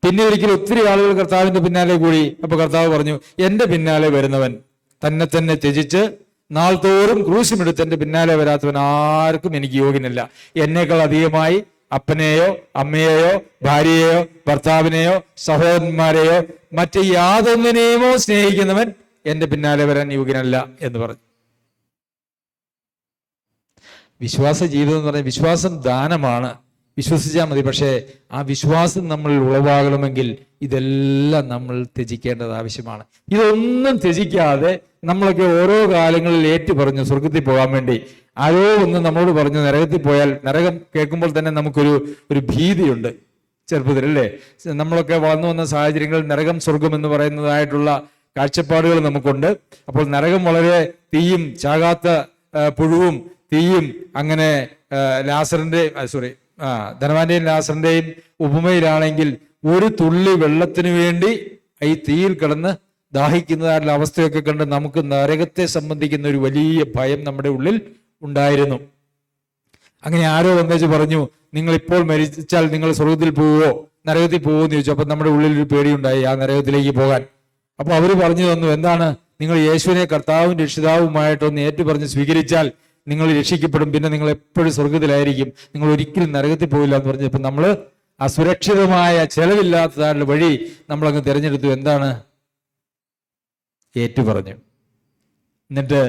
പിന്നെ ഒരിക്കലും ഒത്തിരി ആളുകൾ കർത്താവിന്റെ പിന്നാലെ കൂടി. അപ്പൊ കർത്താവ് പറഞ്ഞു, എന്റെ പിന്നാലെ വരുന്നവൻ തന്നെ ത്യജിച്ച് നാൾതോറും ക്രൂശുമെടുത്ത് എന്റെ പിന്നാലെ വരാത്തവൻ ആർക്കും എനിക്ക് യോഗ്യനല്ല. എന്നേക്കാൾ അധികമായി അപ്പനെയോ അമ്മയെയോ ഭാര്യയെയോ ഭർത്താവിനെയോ സഹോദരന്മാരെയോ മറ്റ് യാതൊന്നിനെയുമോ സ്നേഹിക്കുന്നവൻ എന്റെ പിന്നാലെ വരാൻ യോഗ്യനല്ല എന്ന് പറഞ്ഞു. വിശ്വാസ ജീവിതം എന്ന് പറഞ്ഞാൽ വിശ്വാസം ദാനമാണ്, വിശ്വസിച്ചാൽ മതി. പക്ഷേ ആ വിശ്വാസം നമ്മൾ ഉളവാകണമെങ്കിൽ ഇതെല്ലാം നമ്മൾ ത്യജിക്കേണ്ടത് ആവശ്യമാണ്. ഇതൊന്നും ത്യജിക്കാതെ നമ്മളൊക്കെ ഓരോ കാലങ്ങളിൽ ഏറ്റുപറഞ്ഞു സ്വർഗത്തിൽ പോകാൻ വേണ്ടി ആരോ ഒന്ന് നമ്മളോട് പറഞ്ഞു നരകത്തിൽ പോയാൽ, നരകം കേൾക്കുമ്പോൾ തന്നെ നമുക്കൊരു ഭീതിയുണ്ട് ചെറുപ്പത്തിൽ, അല്ലേ? നമ്മളൊക്കെ വളർന്നു വന്ന സാഹചര്യങ്ങളിൽ നരകം സ്വർഗം എന്ന് പറയുന്നതായിട്ടുള്ള കാഴ്ചപ്പാടുകൾ നമുക്കുണ്ട്. അപ്പോൾ നരകം വളരെ തീയും ചാകാത്ത പുഴുവും തീയും അങ്ങനെ ധനവാന്റെയും ലാസറിന്റെയും ഉപമയിലാണെങ്കിൽ ഒരു തുള്ളി വെള്ളത്തിന് വേണ്ടി ഈ തീയിൽ കിടന്ന് ദാഹിക്കുന്നതായിട്ടുള്ള അവസ്ഥയൊക്കെ കണ്ട് നമുക്ക് നരകത്തെ സംബന്ധിക്കുന്ന ഒരു വലിയ ഭയം നമ്മുടെ ഉള്ളിൽ ഉണ്ടായിരുന്നു. അങ്ങനെ ആരോ വന്നേച്ച് പറഞ്ഞു, നിങ്ങൾ ഇപ്പോൾ മരിച്ചാൽ നിങ്ങൾ സ്വർഗത്തിൽ പോവോ നരകത്തിൽ പോവോ എന്ന് ചോദിച്ചു. അപ്പൊ നമ്മുടെ ഉള്ളിൽ ഒരു പേടിയുണ്ടായി ആ നരകത്തിലേക്ക് പോകാൻ. അപ്പൊ അവര് പറഞ്ഞു തന്നു, എന്താണ്, നിങ്ങൾ യേശുവിനെ കർത്താവും രക്ഷിതാവുമായിട്ടൊന്ന് ഏറ്റുപറഞ്ഞ് സ്വീകരിച്ചാൽ നിങ്ങൾ രക്ഷിക്കപ്പെടും, പിന്നെ നിങ്ങൾ എപ്പോഴും സ്വർഗത്തിലായിരിക്കും, നിങ്ങൾ ഒരിക്കലും നരകത്തിൽ പോയില്ല എന്ന് പറഞ്ഞപ്പോൾ നമ്മൾ അസുരക്ഷിതമായ ചെലവില്ലാത്തതായിട്ടുള്ള വഴി നമ്മളങ്ങ് തിരഞ്ഞെടുത്തു. എന്താണ്? ഏറ്റുപറഞ്ഞു. എന്നിട്ട്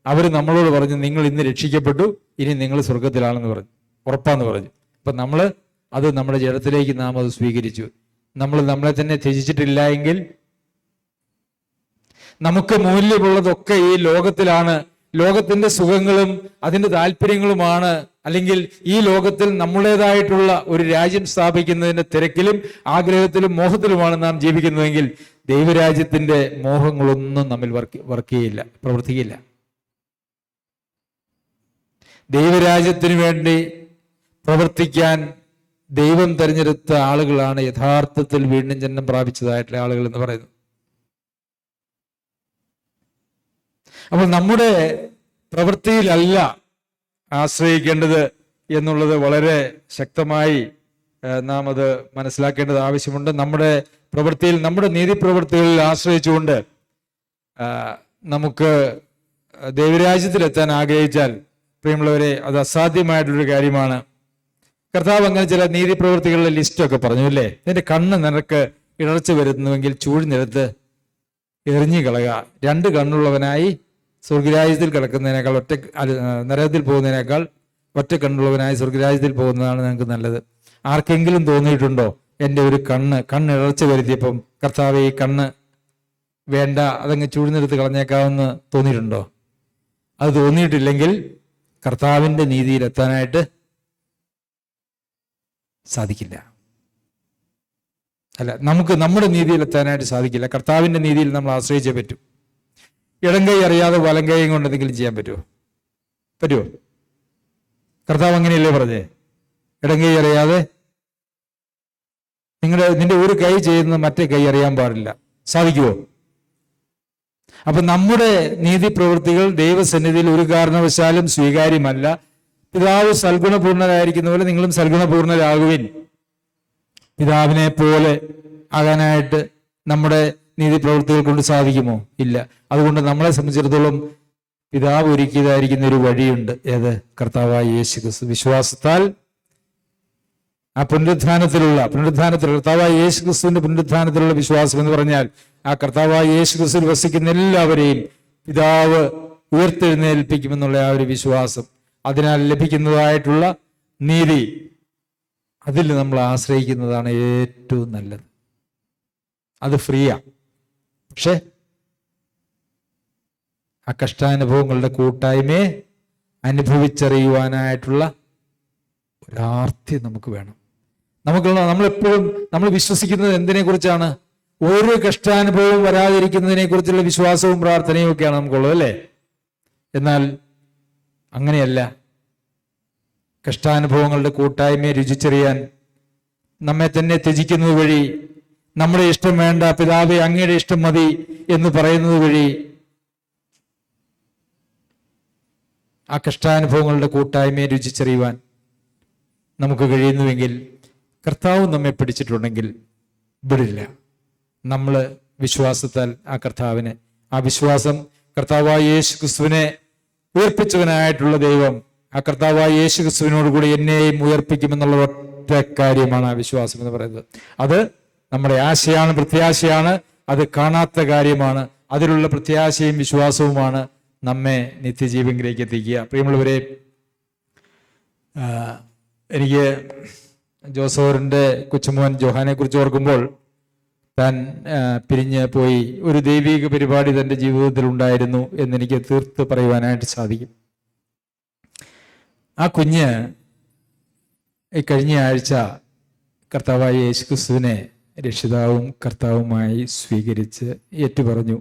അവർ നമ്മളോട് പറഞ്ഞു, നിങ്ങൾ ഇന്ന് രക്ഷിക്കപ്പെട്ടു, ഇനി നിങ്ങൾ സ്വർഗത്തിലാണെന്ന് പറഞ്ഞു, ഉറപ്പാന്ന് പറഞ്ഞു. അപ്പൊ അത് നമ്മുടെ ജഡത്തിലേക്ക് നാം അത് സ്വീകരിച്ചു. നമ്മളെ തന്നെ ത്യജിച്ചിട്ടില്ല എങ്കിൽ നമുക്ക് മൂല്യമുള്ളതൊക്കെ ഈ ലോകത്തിലാണ്, ലോകത്തിന്റെ സുഖങ്ങളും അതിന്റെ താല്പര്യങ്ങളുമാണ്. അല്ലെങ്കിൽ ഈ ലോകത്തിൽ നമ്മുടേതായിട്ടുള്ള ഒരു രാജ്യം സ്ഥാപിക്കുന്നതിന്റെ തിരക്കിലും ആഗ്രഹത്തിലും മോഹത്തിലുമാണ് നാം ജീവിക്കുന്നതെങ്കിൽ ദൈവരാജ്യത്തിന്റെ മോഹങ്ങളൊന്നും നമ്മിൽ വർക്കുകയില്ല, പ്രവർത്തിക്കില്ല. ദൈവരാജ്യത്തിന് വേണ്ടി പ്രവർത്തിക്കാൻ ദൈവം തെരഞ്ഞെടുത്ത ആളുകളാണ് യഥാർത്ഥത്തിൽ വീണ്ടും ജന്മം പ്രാപിച്ചതായിട്ടുള്ള ആളുകൾ എന്ന് പറയുന്നത്. അപ്പോൾ നമ്മുടെ പ്രവൃത്തിയിലല്ല ആശ്രയിക്കേണ്ടത് എന്നുള്ളത് വളരെ ശക്തമായി നാം അത് മനസ്സിലാക്കേണ്ടത് ആവശ്യമുണ്ട്. നമ്മുടെ പ്രവൃത്തിയിൽ, നമ്മുടെ നീതിപ്രവൃത്തികളിൽ ആശ്രയിച്ചുകൊണ്ട് നമുക്ക് ദൈവരാജ്യത്തിലെത്താൻ ആഗ്രഹിച്ചാൽ പ്രിയമുള്ളവരെ, അത് അസാധ്യമായിട്ടുള്ളൊരു കാര്യമാണ്. കർത്താവ് അങ്ങനെ ചില നീതിപ്രവൃത്തികളുടെ ലിസ്റ്റൊക്കെ പറഞ്ഞു, അല്ലേ? നിന്റെ കണ്ണ് നിനക്ക് ഇടർച്ച വരുന്നുവെങ്കിൽ ചൂഴ്ന്നെടുത്ത് എറിഞ്ഞു കളയുക. 2 കണ്ണുള്ളവനായി സ്വർഗരാജ്യത്തിൽ കിടക്കുന്നതിനേക്കാൾ നരകത്തിൽ പോകുന്നതിനേക്കാൾ ഒറ്റ കണ്ണുള്ളവനായി സ്വർഗരാജ്യത്തിൽ പോകുന്നതാണ് നിങ്ങൾക്ക് നല്ലത്. ആർക്കെങ്കിലും തോന്നിയിട്ടുണ്ടോ, എൻ്റെ ഒരു കണ്ണിടർച്ച വരുത്തിയപ്പം കർത്താവെ ഈ കണ്ണ് വേണ്ട, അതങ്ങ് ചൂഴ്ന്നെടുത്ത് കളഞ്ഞേക്കാമെന്ന് തോന്നിയിട്ടുണ്ടോ? അത് തോന്നിയിട്ടില്ലെങ്കിൽ കർത്താവിൻ്റെ നീതിയിലെത്താനായിട്ട് സാധിക്കില്ല. നമുക്ക് നമ്മുടെ നീതിയിലെത്താനായിട്ട് സാധിക്കില്ല. കർത്താവിൻ്റെ നീതിയിൽ നമ്മൾ ആശ്രയിച്ചേ പറ്റൂ. ഇടം കൈ അറിയാതെ വലം കൈയും കൊണ്ട് എന്തെങ്കിലും ചെയ്യാൻ പറ്റുമോ? കർത്താവ് അങ്ങനെയല്ലേ പറഞ്ഞേ? ഇടം കൈ അറിയാതെ നിന്റെ ഒരു കൈ ചെയ്യുന്നത് മറ്റേ കൈ അറിയാൻ പാടില്ല. സാധിക്കുമോ? അപ്പൊ നമ്മുടെ നീതി പ്രവൃത്തികൾ ദൈവസന്നിധിയിൽ ഒരു കാരണവശാലും സ്വീകാര്യമല്ല. പിതാവ് സൽഗുണപൂർണരായിരിക്കുന്ന പോലെ നിങ്ങളും സൽഗുണപൂർണരാകുവിൻ. പിതാവിനെ പോലെ ആകാനായിട്ട് നമ്മുടെ നീതി പ്രവൃത്തികൾ കൊണ്ട് സാധിക്കുമോ? ഇല്ല. അതുകൊണ്ട് നമ്മളെ സംബന്ധിച്ചിടത്തോളം പിതാവ് ഒരുക്കിയതായിരിക്കുന്ന ഒരു വഴിയുണ്ട്. ഏത്? കർത്താവായ യേശു ക്രിസ്തു. വിശ്വാസത്താൽ ആ പുനരുത്ഥാനത്തിലുള്ള കർത്താവായ യേശു ക്രിസ്തുവിന്റെ പുനരുത്ഥാനത്തിലുള്ള വിശ്വാസം എന്ന് പറഞ്ഞാൽ ആ കർത്താവായ യേശു ക്രിസ്തുവിൽ വസിക്കുന്ന എല്ലാവരെയും പിതാവ് ഉയർത്തെഴുന്നേൽപ്പിക്കുമെന്നുള്ള ആ ഒരു വിശ്വാസം, അതിനാൽ ലഭിക്കുന്നതായിട്ടുള്ള നീതി, അതിൽ നമ്മൾ ആശ്രയിക്കുന്നതാണ് ഏറ്റവും നല്ലത്. അത് ഫ്രീയാ. പക്ഷെ ആ കഷ്ടാനുഭവങ്ങളുടെ കൂട്ടായ്മയെ അനുഭവിച്ചറിയുവാനായിട്ടുള്ള ഒരാർത്തി നമുക്ക് വേണം. നമ്മളെപ്പോഴും നമ്മൾ വിശ്വസിക്കുന്നത് എന്തിനെ കുറിച്ചാണ്? ഒരു കഷ്ടാനുഭവവും വരാതിരിക്കുന്നതിനെ കുറിച്ചുള്ള വിശ്വാസവും പ്രാർത്ഥനയും ഒക്കെയാണ് നമുക്കുള്ളത്, അല്ലേ? എന്നാൽ അങ്ങനെയല്ല. കഷ്ടാനുഭവങ്ങളുടെ കൂട്ടായ്മയെ രുചിച്ചറിയാൻ നമ്മെ തന്നെ ത്യജിക്കുന്നത് വഴി, നമ്മുടെ ഇഷ്ടം വേണ്ട പിതാവേ അങ്ങയുടെ ഇഷ്ടം മതി എന്ന് പറയുന്നത് വഴി ആ കഷ്ടാനുഭവങ്ങളുടെ കൂട്ടായ്മയെ രുചിച്ചറിയുവാൻ നമുക്ക് കഴിയുന്നുവെങ്കിൽ, കർത്താവ് നമ്മെ പിടിച്ചിട്ടുണ്ടെങ്കിൽ വിടില്ല. നമ്മൾ വിശ്വാസത്താൽ ആ വിശ്വാസം കർത്താവായ യേശു ക്രിസ്തുവിനെ ഉയർപ്പിച്ചവനായിട്ടുള്ള ദൈവം ആ കർത്താവായ യേശു ക്രിസ്തുവിനോട് കൂടി എന്നെയും ഉയർപ്പിക്കുമെന്നുള്ള ഒറ്റ കാര്യമാണ് ആ വിശ്വാസം എന്ന് പറയുന്നത്. അത് നമ്മുടെ ആശയാണ്, പ്രത്യാശയാണ്. അത് കാണാത്ത കാര്യമാണ്. അതിലുള്ള പ്രത്യാശയും വിശ്വാസവുമാണ് നമ്മെ നിത്യജീവനിലേക്ക് എത്തിക്കുക. പ്രിയമുള്ളവരെ, എനിക്ക് ജോസോറിൻ്റെ കൊച്ചുമോൻ ജോഹാനെ കുറിച്ച് ഓർക്കുമ്പോൾ, താൻ പിരിഞ്ഞ് പോയി ഒരു ദൈവിക പരിപാടി തൻ്റെ ജീവിതത്തിൽ ഉണ്ടായിരുന്നു എന്നെനിക്ക് തീർത്ത് പറയുവാനായിട്ട് സാധിക്കും. ആ കുഞ്ഞ് കഴിഞ്ഞ ആഴ്ച കർത്താവായ യേശുക്രിസ്തുവിനെ രക്ഷിതാവും കർത്താവുമായി സ്വീകരിച്ച് ഏറ്റുപറഞ്ഞു.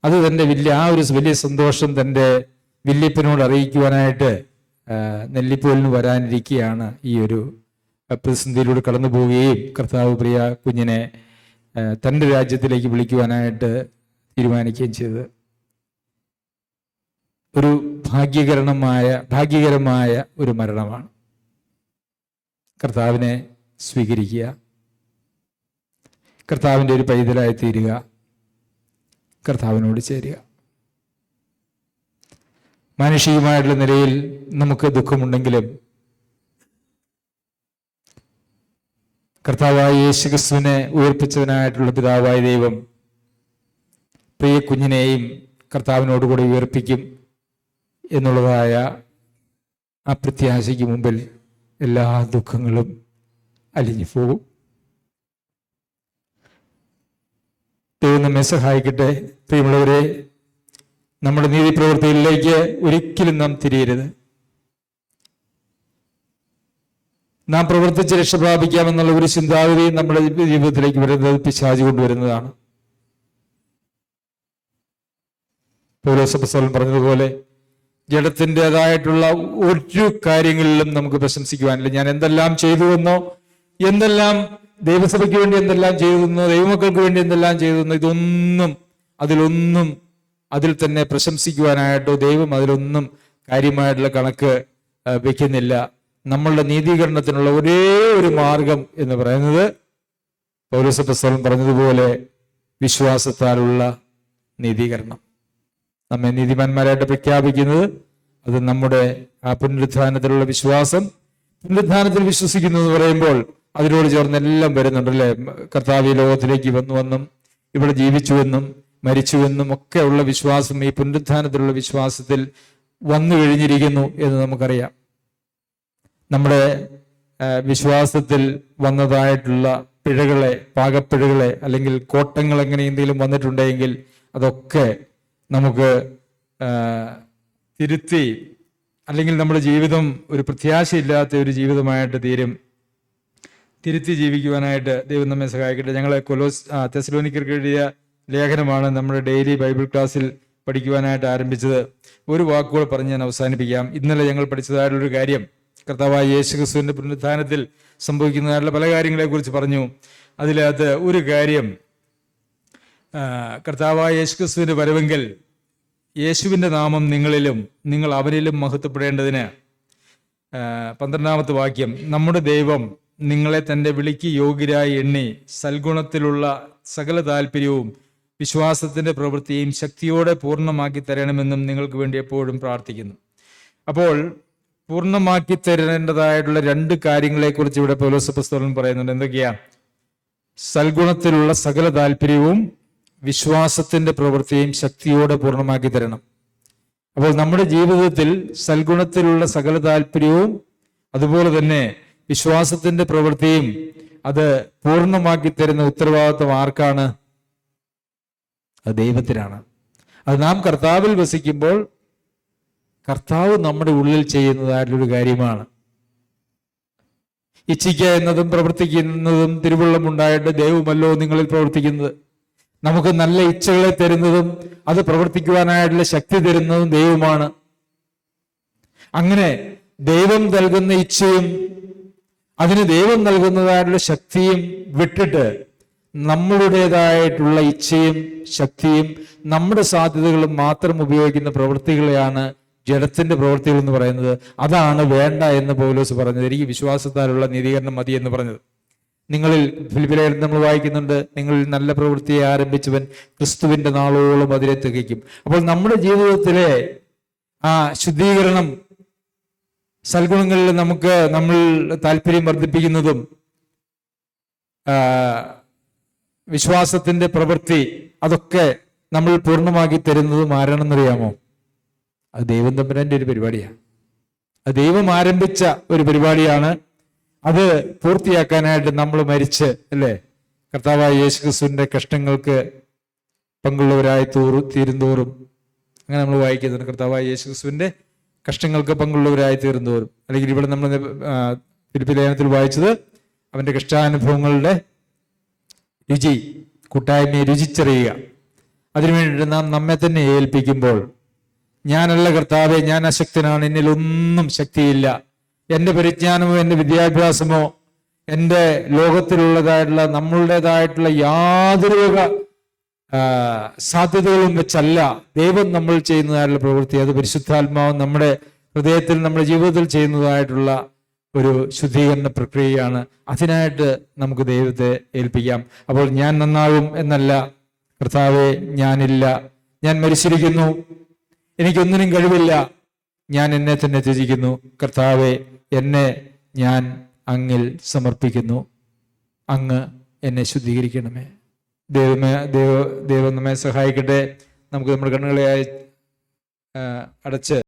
അത് തൻ്റെ ഒരു വലിയ സന്തോഷം തൻ്റെ വല്യപ്പനോട് അറിയിക്കുവാനായിട്ട് നെല്ലിപ്പോലിന് വരാനിരിക്കുകയാണ്. ഈ ഒരു പ്രതിസന്ധിയിലൂടെ കടന്നു പോവുകയും കർത്താവ് പ്രിയ കുഞ്ഞിനെ തൻ്റെ രാജ്യത്തിലേക്ക് വിളിക്കുവാനായിട്ട് തീരുമാനിക്കുകയും ചെയ്തത് ഒരു ഭാഗ്യകരമായ ഒരു മരണമാണ്. കർത്താവിനെ സ്വീകരിക്കുക, കർത്താവിൻ്റെ ഒരു പൈതലായി തീരുക, കർത്താവിനോട് ചേരുക. മാനുഷികമായിട്ടുള്ള നിലയിൽ നമുക്ക് ദുഃഖമുണ്ടെങ്കിലും കർത്താവായ യേശുക്രിസ്തുവിനെ ഉയർപ്പിച്ചവനായിട്ടുള്ള പിതാവായ ദൈവം പ്രിയ കുഞ്ഞിനെയും കർത്താവിനോടുകൂടി ഉയർപ്പിക്കും എന്നുള്ളതായ ആ പ്രത്യാശയ്ക്ക് മുമ്പിൽ എല്ലാ ദുഃഖങ്ങളും അലിഞ്ഞു പോകും. ദൈവം നമ്മെ സഹായിക്കട്ടെ. പ്രിയമുള്ളവരെ, നമ്മുടെ നീതിപ്രവൃത്തികളിലേക്ക് ഒരിക്കലും നാം തിരിയരുത്. നാം പ്രവർത്തിച്ച് രക്ഷ പ്രാപിക്കാമെന്നുള്ള ഒരു ചിന്താഗതി നമ്മുടെ ജീവിതത്തിലേക്ക് വരുന്നത് പിശാച് കൊണ്ടുവരുന്നതാണ്. പൗലോസ് അപ്പോസ്തലൻ പറഞ്ഞതുപോലെ, ജഡത്തിൻ്റെതായിട്ടുള്ള ഒരു കാര്യങ്ങളിലും നമുക്ക് പ്രശംസിക്കുവാനില്ല. ഞാൻ എന്തെല്ലാം ചെയ്തുവെന്നോ, എന്തെല്ലാം ദൈവസഭയ്ക്ക് വേണ്ടി എന്തെല്ലാം ചെയ്തുവെന്നോ, ദൈവമക്കൾക്ക് വേണ്ടി എന്തെല്ലാം ചെയ്തുവെന്നോ, അതിൽ തന്നെ പ്രശംസിക്കുവാനായിട്ടോ ദൈവം അതിലൊന്നും കാര്യമായിട്ടുള്ള കണക്ക് വെക്കുന്നില്ല. നമ്മളുടെ നീതീകരണത്തിനുള്ള ഒരേ ഒരു മാർഗം എന്ന് പറയുന്നത് പൗലോസ് അപ്പോസ്തലൻ പറഞ്ഞതുപോലെ വിശ്വാസത്താലുള്ള നീതീകരണം. നമ്മെ നീതിമാന്മാരായിട്ട് പ്രഖ്യാപിക്കുന്നത് അത് നമ്മുടെ ആ പുനരുത്ഥാനത്തിലുള്ള വിശ്വാസം. പുനരുത്ഥാനത്തിൽ വിശ്വസിക്കുന്നു എന്ന് പറയുമ്പോൾ അതിനോട് ചേർന്ന് എല്ലാം വരുന്നുണ്ടല്ലേ. കർത്താവ് ലോകത്തിലേക്ക് വന്നുവെന്നും ഇവിടെ ജീവിച്ചുവെന്നും മരിച്ചുവെന്നും ഒക്കെ ഉള്ള വിശ്വാസം ഈ പുനരുത്ഥാനത്തിലുള്ള വിശ്വാസത്തിൽ വന്നു കഴിഞ്ഞിരിക്കുന്നു എന്ന് നമുക്കറിയാം. നമ്മുടെ വിശ്വാസത്തിൽ വന്നതായിട്ടുള്ള പാകപ്പിഴകളെ അല്ലെങ്കിൽ കോട്ടങ്ങൾ എങ്ങനെ എന്തെങ്കിലും വന്നിട്ടുണ്ടെങ്കിൽ അതൊക്കെ നമുക്ക് തിരുത്തി, അല്ലെങ്കിൽ നമ്മുടെ ജീവിതം ഒരു പ്രത്യാശയില്ലാത്ത ഒരു ജീവിതമായിട്ട് തീരും. തിരുത്തി ജീവിക്കുവാനായിട്ട് ദൈവം നമ്മെ സഹായിക്കട്ടെ. ഞങ്ങൾ തെസ്സലോനിക്കർക്ക് എഴുതിയ ലേഖനമാണ് നമ്മുടെ ഡെയിലി ബൈബിൾ ക്ലാസ്സിൽ പഠിക്കുവാനായിട്ട് ആരംഭിച്ചത്. ഒരു വാക്കുകൾ പറഞ്ഞ് ഞാൻ അവസാനിപ്പിക്കാം. ഇന്നലെ ഞങ്ങൾ പഠിച്ചതായിട്ടുള്ളൊരു കാര്യം, കർത്താവായ യേശുക്രിസ്തുവിന്റെ പുനരുത്ഥാനത്തിൽ സംഭവിക്കുന്നതായിട്ടുള്ള പല കാര്യങ്ങളെക്കുറിച്ച് പറഞ്ഞു. അതിനകത്ത് ഒരു കാര്യം, കർത്താവായ യേശുക്രിസ്തുവിന്റെ വരവെങ്കിൽ യേശുവിൻ്റെ നാമം നിങ്ങളിലും നിങ്ങൾ അവരിലും മഹത്വപ്പെടേണ്ടതിന്, 12-ാമത്തെ വാക്യം, നമ്മുടെ ദൈവം നിങ്ങളെ തൻ്റെ വിളിക്ക് യോഗ്യരായി എണ്ണി സൽഗുണത്തിലുള്ള സകല താല്പര്യവും വിശ്വാസത്തിൻ്റെ പ്രവൃത്തിയും ശക്തിയോടെ പൂർണ്ണമാക്കി തരണമെന്നും നിങ്ങൾക്ക് വേണ്ടി എപ്പോഴും പ്രാർത്ഥിക്കുന്നു. അപ്പോൾ പൂർണ്ണമാക്കി തരേണ്ടതായിട്ടുള്ള 2 കാര്യങ്ങളെക്കുറിച്ച് ഇവിടെ പൗലോസ് അപ്പോസ്തലൻ പറയുന്നുണ്ട്. എന്തൊക്കെയാ? സൽഗുണത്തിലുള്ള സകല താല്പര്യവും വിശ്വാസത്തിന്റെ പ്രവൃത്തിയും ശക്തിയോടെ പൂർണ്ണമാക്കി തരണം. അപ്പോൾ നമ്മുടെ ജീവിതത്തിൽ സൽഗുണത്തിലുള്ള സകല താല്പര്യവും അതുപോലെ തന്നെ വിശ്വാസത്തിന്റെ പ്രവൃത്തിയും അത് പൂർണ്ണമാക്കി തരുന്ന ഉത്തരവാദിത്വം ആർക്കാണ്? അത് ദൈവത്തിനാണ്. അത് നാം കർത്താവിൽ വസിക്കുമ്പോൾ കർത്താവ് നമ്മുടെ ഉള്ളിൽ ചെയ്യുന്നതായിട്ടുള്ളൊരു കാര്യമാണ്. ഇച്ഛിക്കുക എന്നതും പ്രവർത്തിക്കുന്നതും തിരുവുള്ളമുണ്ടായിട്ട് ദൈവമല്ലോ നിങ്ങളിൽ പ്രവർത്തിക്കുന്നത്. നമുക്ക് നല്ല ഇച്ഛകളെ തരുന്നതും അത് പ്രവർത്തിക്കുവാനായിട്ടുള്ള ശക്തി തരുന്നതും ദൈവമാണ്. അങ്ങനെ ദൈവം നൽകുന്ന ഇച്ഛയും അതിന് ദൈവം നൽകുന്നതായിട്ടുള്ള ശക്തിയും വിട്ടിട്ട് നമ്മളുടേതായിട്ടുള്ള ഇച്ഛയും ശക്തിയും നമ്മുടെ സാധ്യതകളും മാത്രം ഉപയോഗിക്കുന്ന പ്രവൃത്തികളെയാണ് ജഡത്തിന്റെ പ്രവൃത്തികൾ എന്ന് പറയുന്നത്. അതാണ് വേണ്ട എന്ന് പൗലോസ് പറഞ്ഞത്. എനിക്ക് വിശ്വാസത്താലുള്ള നീതീകരണം മതി എന്ന് പറഞ്ഞത്. നിങ്ങളിൽ ഫിലിപ്പിലേഖനം നമ്മൾ വായിക്കുന്നുണ്ട്, നിങ്ങളിൽ നല്ല പ്രവൃത്തിയെ ആരംഭിച്ചവൻ ക്രിസ്തുവിന്റെ നാളോളം അതിനെ തികയ്ക്കും. അപ്പോൾ നമ്മുടെ ജീവിതത്തിലെ ആ ശുദ്ധീകരണം, സൽഗുണങ്ങളിൽ നമ്മൾ താല്പര്യം വർദ്ധിപ്പിക്കുന്നതും വിശ്വാസത്തിന്റെ പ്രവൃത്തി അതൊക്കെ നമ്മൾ പൂർണ്ണമാക്കി തരുന്നതും ആരാണെന്നറിയാമോ? അത് ദൈവം തമ്പുരാന്റെ ഒരു പരിപാടിയാണ്. അത് ദൈവം ആരംഭിച്ച ഒരു പരിപാടിയാണ്. അത് പൂർത്തിയാക്കാനായിട്ട് നമ്മൾ മരിച്ച് അല്ലേ കർത്താവായ യേശുക്രിസ്തുവിന്റെ കഷ്ടങ്ങൾക്ക് പങ്കുള്ളവരായി തീരുന്തോറും, അങ്ങനെ നമ്മൾ വായിക്കുന്നുണ്ട്. കർത്താവായ യേശുക്രിസ്തുവിന്റെ കഷ്ടങ്ങൾക്ക് പങ്കുള്ളവരായി തീർന്നോറും, അല്ലെങ്കിൽ ഇവിടെ നമ്മൾ ഫിലിപ്പി ലേഖനത്തിൽ വായിച്ചത് അവന്റെ കഷ്ടാനുഭവങ്ങളുടെ രുചി, കൂട്ടായ്മയെ രുചിച്ചറിയുക. അതിനുവേണ്ടിയിട്ട് നാം നമ്മെ തന്നെ ഏൽപ്പിക്കുമ്പോൾ, ഞാനല്ല കർത്താവെ, ഞാൻ അശക്തനാണ്, എന്നിൽ ഒന്നും ശക്തിയില്ല, എൻ്റെ പരിജ്ഞാനമോ എൻ്റെ വിദ്യാഭ്യാസമോ എൻ്റെ ലോകത്തിലുള്ളതായിട്ടുള്ള നമ്മളുടേതായിട്ടുള്ള യാതൊരു സാധ്യതകളും വെച്ചല്ല ദൈവം നമ്മൾ ചെയ്യുന്നതായിട്ടുള്ള പ്രവൃത്തി. അത് പരിശുദ്ധാത്മാവ് നമ്മുടെ ഹൃദയത്തിൽ നമ്മുടെ ജീവിതത്തിൽ ചെയ്യുന്നതായിട്ടുള്ള ഒരു ശുദ്ധീകരണ പ്രക്രിയയാണ്. അതിനായിട്ട് നമുക്ക് ദൈവത്തെ ഏൽപ്പിക്കാം. അപ്പോൾ ഞാൻ നന്നാകും എന്നല്ല, കർത്താവെ ഞാനില്ല, ഞാൻ മരിച്ചിരിക്കുന്നു, എനിക്കൊന്നിനും കഴിവില്ല, ഞാൻ എന്നെ തന്നെ ത്യജിക്കുന്നു, കർത്താവെ എന്നെ ഞാൻ അങ്ങിൽ സമർപ്പിക്കുന്നു, അങ്ങ് എന്നെ ശുദ്ധീകരിക്കണമേ. ദൈവം നമ്മെ സഹായിക്കട്ടെ. നമുക്ക് നമ്മുടെ കണ്ണുകളെ അടച്ച്